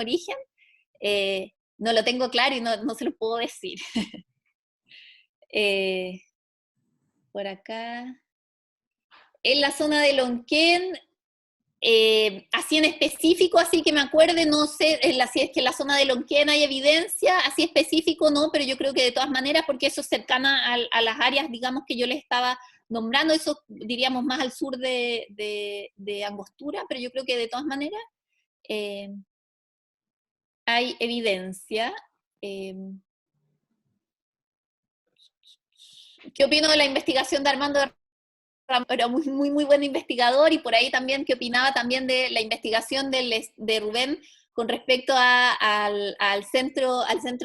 D: No lo tengo claro y no se lo puedo decir. Por acá, en la zona de Lonquén, así en específico, así que me acuerde, no sé si es que en la zona de Lonquén hay evidencia, así específico no, pero yo creo que de todas maneras, porque eso es cercana a las áreas, digamos, que yo les estaba nombrando, eso diríamos más al sur de Angostura, pero yo creo que de todas maneras hay evidencia. ¿Qué opino de la investigación de Armando? Era muy, muy, muy buen investigador, y por ahí también que opinaba también de la investigación de Rubén con respecto al centro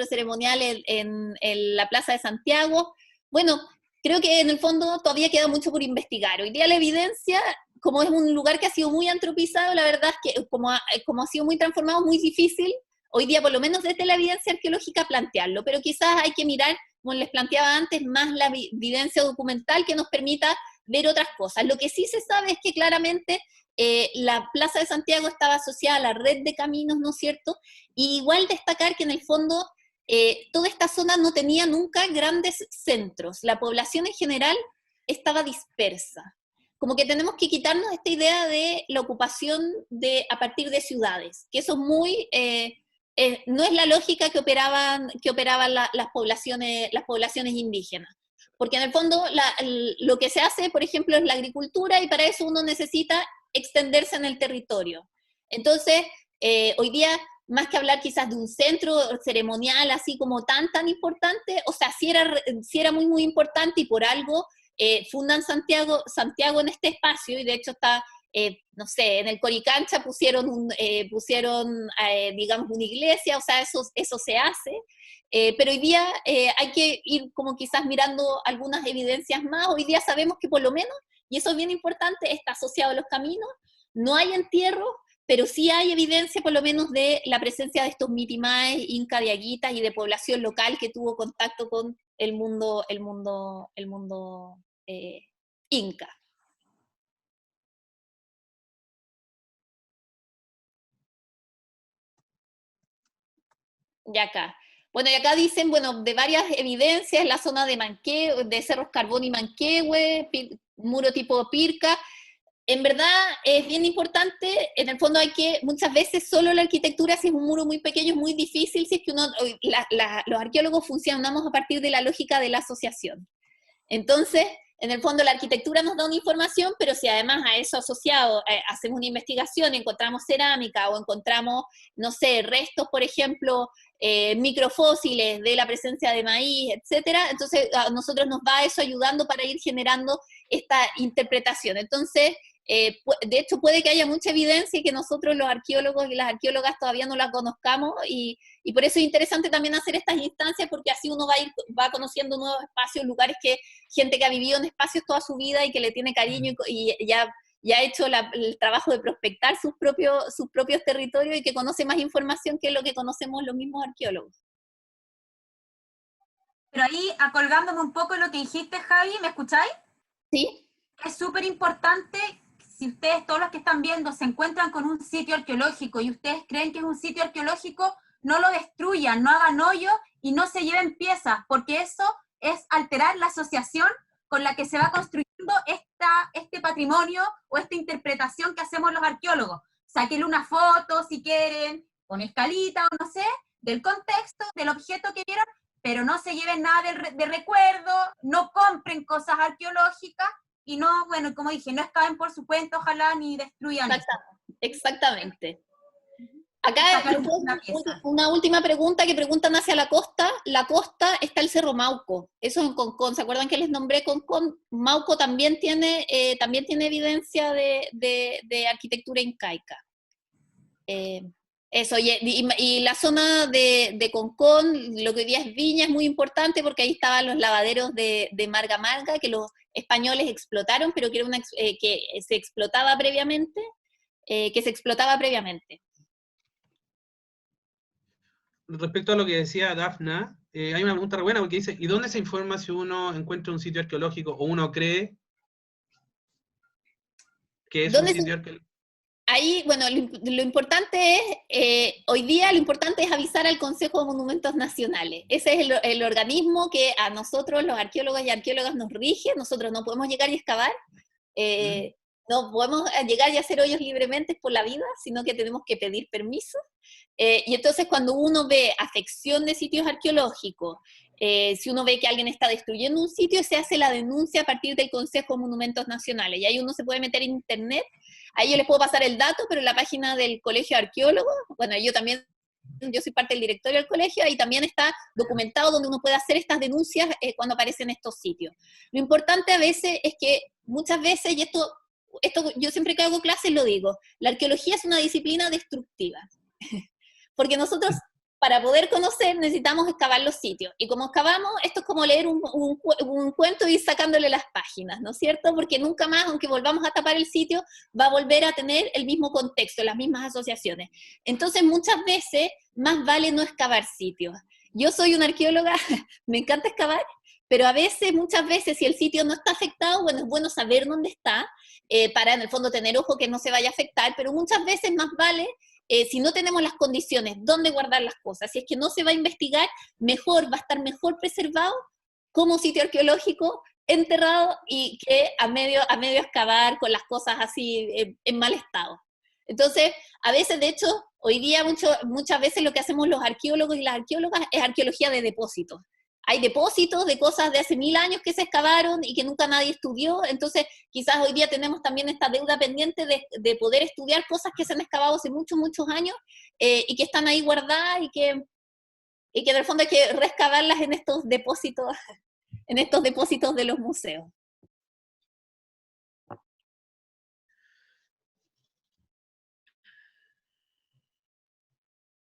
D: ceremonial en la Plaza de Santiago. Bueno, creo que en el fondo todavía queda mucho por investigar. Hoy día la evidencia como es un lugar que ha sido muy antropizado, la verdad es que como ha sido muy transformado, es muy difícil hoy día, por lo menos desde la evidencia arqueológica, plantearlo, pero quizás hay que mirar, como les planteaba antes, más la evidencia documental que nos permita ver otras cosas. Lo que sí se sabe es que claramente la Plaza de Santiago estaba asociada a la red de caminos, ¿no es cierto? Y igual destacar que en el fondo toda esta zona no tenía nunca grandes centros, la población en general estaba dispersa. Como que tenemos que quitarnos esta idea de la ocupación a partir de ciudades, que eso es muy... no es la lógica que operaban las poblaciones indígenas. Porque en el fondo lo que se hace, por ejemplo, es la agricultura, y para eso uno necesita extenderse en el territorio. Entonces, hoy día, más que hablar quizás de un centro ceremonial así como tan importante, o sea, sí era muy, muy importante, y por algo fundan Santiago en este espacio, y de hecho está... no sé, en el Coricancha pusieron digamos, una iglesia, o sea, eso se hace, pero hoy día hay que ir como quizás mirando algunas evidencias más. Hoy día sabemos que por lo menos, y eso es bien importante, está asociado a los caminos, no hay entierro, pero sí hay evidencia por lo menos de la presencia de estos mitimaes, inca diaguitas y de población local que tuvo contacto con el mundo inca. Y acá. Bueno, y acá dicen, bueno, de varias evidencias, la zona de Cerros Carbón y Manquehue, muro tipo Pirca. En verdad es bien importante, en el fondo muchas veces solo la arquitectura, si es un muro muy pequeño, es muy difícil, si es que los arqueólogos funcionamos a partir de la lógica de la asociación. Entonces, en el fondo la arquitectura nos da una información, pero si además a eso asociado hacemos una investigación, encontramos cerámica o encontramos, no sé, restos, por ejemplo, microfósiles de la presencia de maíz, etcétera, entonces a nosotros nos va eso ayudando para ir generando esta interpretación. Entonces, de hecho puede que haya mucha evidencia y que nosotros los arqueólogos y las arqueólogas todavía no la conozcamos, y por eso es interesante también hacer estas instancias, porque así uno va conociendo nuevos espacios, lugares gente que ha vivido en espacios toda su vida y que le tiene cariño y ya ha hecho el trabajo de prospectar sus propios territorios, y que conoce más información que lo que conocemos los mismos arqueólogos.
C: Pero ahí, acolgándome un poco en lo que dijiste, Javi, ¿me escucháis?
D: Sí.
C: Es súper importante, si ustedes, todos los que están viendo, se encuentran con un sitio arqueológico y ustedes creen que es un sitio arqueológico, no lo destruyan, no hagan hoyo y no se lleven piezas, porque eso es alterar la asociación con la que se va construyendo este patrimonio o esta interpretación que hacemos los arqueólogos. Sáquenle una foto, si quieren, con escalita o no sé, del contexto, del objeto que vieron, pero no se lleven nada de recuerdo, no compren cosas arqueológicas, y no, bueno, como dije, no excaven por su cuenta, ojalá, ni destruyan.
D: Exactamente. Acá una última pregunta que preguntan hacia la costa. La costa está el Cerro Mauco, eso es en Concón. ¿Se acuerdan que les nombré Concón? Mauco también tiene evidencia de arquitectura incaica. Eso, y la zona de Concón, lo que hoy día es Viña, es muy importante porque ahí estaban los lavaderos de Marga Marga, que los españoles explotaron, pero que se explotaba previamente.
B: Respecto a lo que decía Dafna, hay una pregunta re buena porque dice, ¿y dónde se informa si uno encuentra un sitio arqueológico o uno cree que es un sitio arqueológico?
D: Ahí, bueno, lo importante es, hoy día lo importante es avisar al Consejo de Monumentos Nacionales. Ese es el organismo que a nosotros, los arqueólogos y arqueólogas, nos rige. Nosotros no podemos llegar y excavar, no podemos llegar y hacer hoyos libremente por la vida, sino que tenemos que pedir permiso. Y entonces cuando uno ve afección de sitios arqueológicos, si uno ve que alguien está destruyendo un sitio, se hace la denuncia a partir del Consejo de Monumentos Nacionales, y ahí uno se puede meter en internet. Ahí yo les puedo pasar el dato, pero en la página del Colegio de Arqueólogos, bueno, yo soy parte del directorio del colegio, ahí también está documentado donde uno puede hacer estas denuncias cuando aparecen estos sitios. Lo importante a veces es que muchas veces, y esto yo siempre que hago clases lo digo, la arqueología es una disciplina destructiva. Porque nosotros para poder conocer necesitamos excavar los sitios. Y como excavamos, esto es como leer un cuento y ir sacándole las páginas, ¿no es cierto? Porque nunca más, aunque volvamos a tapar el sitio, va a volver a tener el mismo contexto, las mismas asociaciones. Entonces, muchas veces, más vale no excavar sitios. Yo soy una arqueóloga, me encanta excavar, pero a veces, muchas veces, si el sitio no está afectado, bueno, es bueno saber dónde está, para en el fondo tener ojo que no se vaya a afectar, pero muchas veces más vale, si no tenemos las condiciones, dónde guardar las cosas, si es que no se va a investigar, mejor, va a estar mejor preservado como sitio arqueológico, enterrado, y que a medio excavar con las cosas así en mal estado. Entonces, a veces, de hecho, hoy día muchas veces lo que hacemos los arqueólogos y las arqueólogas es arqueología de depósitos. Hay depósitos de cosas de hace 1000 años que se excavaron y que nunca nadie estudió, entonces quizás hoy día tenemos también esta deuda pendiente de poder estudiar cosas que se han excavado hace muchos, muchos años y que están ahí guardadas y que en el fondo hay que rescavarlas en estos depósitos de los museos.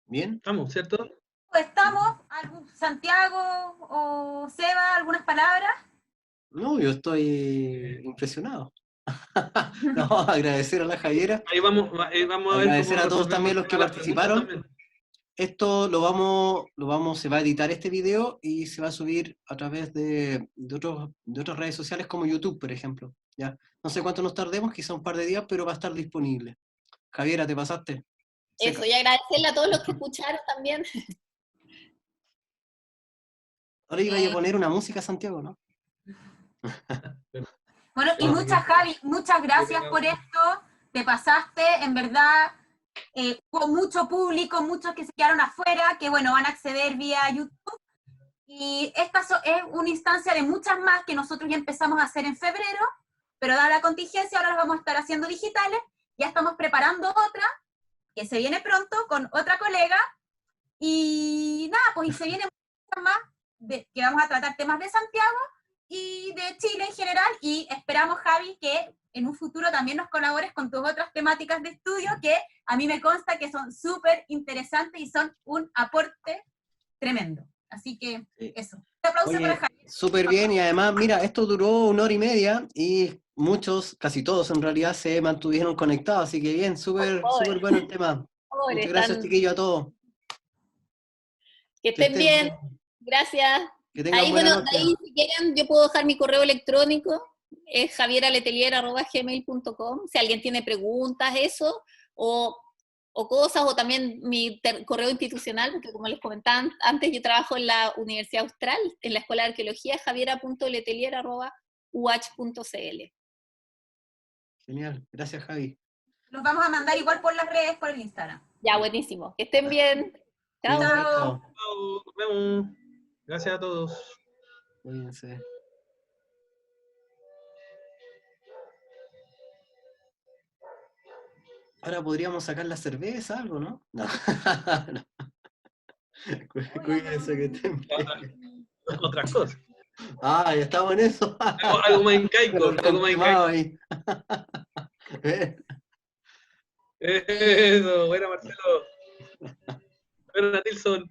A: ¿Bien?
B: Estamos, ¿cierto?
C: ¿Estamos? ¿Santiago o Seba, algunas palabras?
A: No, yo estoy impresionado. No, agradecer a la Javiera,
B: Ahí vamos a ver
A: agradecer
B: cómo
A: a todos
B: resolvemos
A: también los
B: el
A: que
B: tema de las preguntas
A: participaron.
B: también.
A: Esto se va a editar este video y se va a subir a través de otras redes sociales como YouTube, por ejemplo. ¿Ya? No sé cuánto nos tardemos, quizá un par de días, pero va a estar disponible. Javiera, ¿te pasaste? Seca.
D: Eso, y agradecerle a todos los que escucharon también.
A: Ahora iba a poner una música, Santiago, ¿no?
C: Bueno, y Javi, muchas gracias por esto, te pasaste, en verdad, hubo mucho público, muchos que se quedaron afuera, que bueno, van a acceder vía YouTube, y esta es una instancia de muchas más que nosotros ya empezamos a hacer en febrero, pero dada la contingencia ahora las vamos a estar haciendo digitales, ya estamos preparando otra, que se viene pronto, con otra colega, y nada, pues y se vienen muchas más, que vamos a tratar temas de Santiago, y de Chile en general, y esperamos, Javi, que en un futuro también nos colabores con tus otras temáticas de estudio, que a mí me consta que son súper interesantes y son un aporte tremendo. Así que eso. Un aplauso para Javi.
A: Súper bien, y además, mira, esto duró 1 hora y media, y muchos, casi todos en realidad, se mantuvieron conectados, así que bien, súper bueno el tema. Muchas gracias, chiquillos, a todos.
D: Que estén bien. Gracias.
A: Que tengan
D: ahí,
A: buena
D: bueno,
A: noche.
D: ahí si quieren, yo puedo dejar mi correo electrónico, es javierletelier@gmail.com, si alguien tiene preguntas, eso, o cosas, o también mi correo institucional, porque como les comentaba antes, yo trabajo en la Universidad Austral, en la Escuela de Arqueología, javiera.letelier@uach.cl.
A: Genial, gracias, Javi.
C: Los vamos a mandar igual por las redes, por el Instagram.
D: Ya, buenísimo. Que estén bien. Chao.
C: Chao.
B: Chao, nos vemos. Gracias a todos.
A: Cuídense. Ahora podríamos sacar la cerveza, algo, ¿no? No. No. Cuídense, que estén bien.
B: Otras cosas.
A: Ah, ya estamos en eso.
B: Algo más incaico. Algo más incaico.
A: Ahí.
B: Eso, buena Marcelo. Buena Nilsson.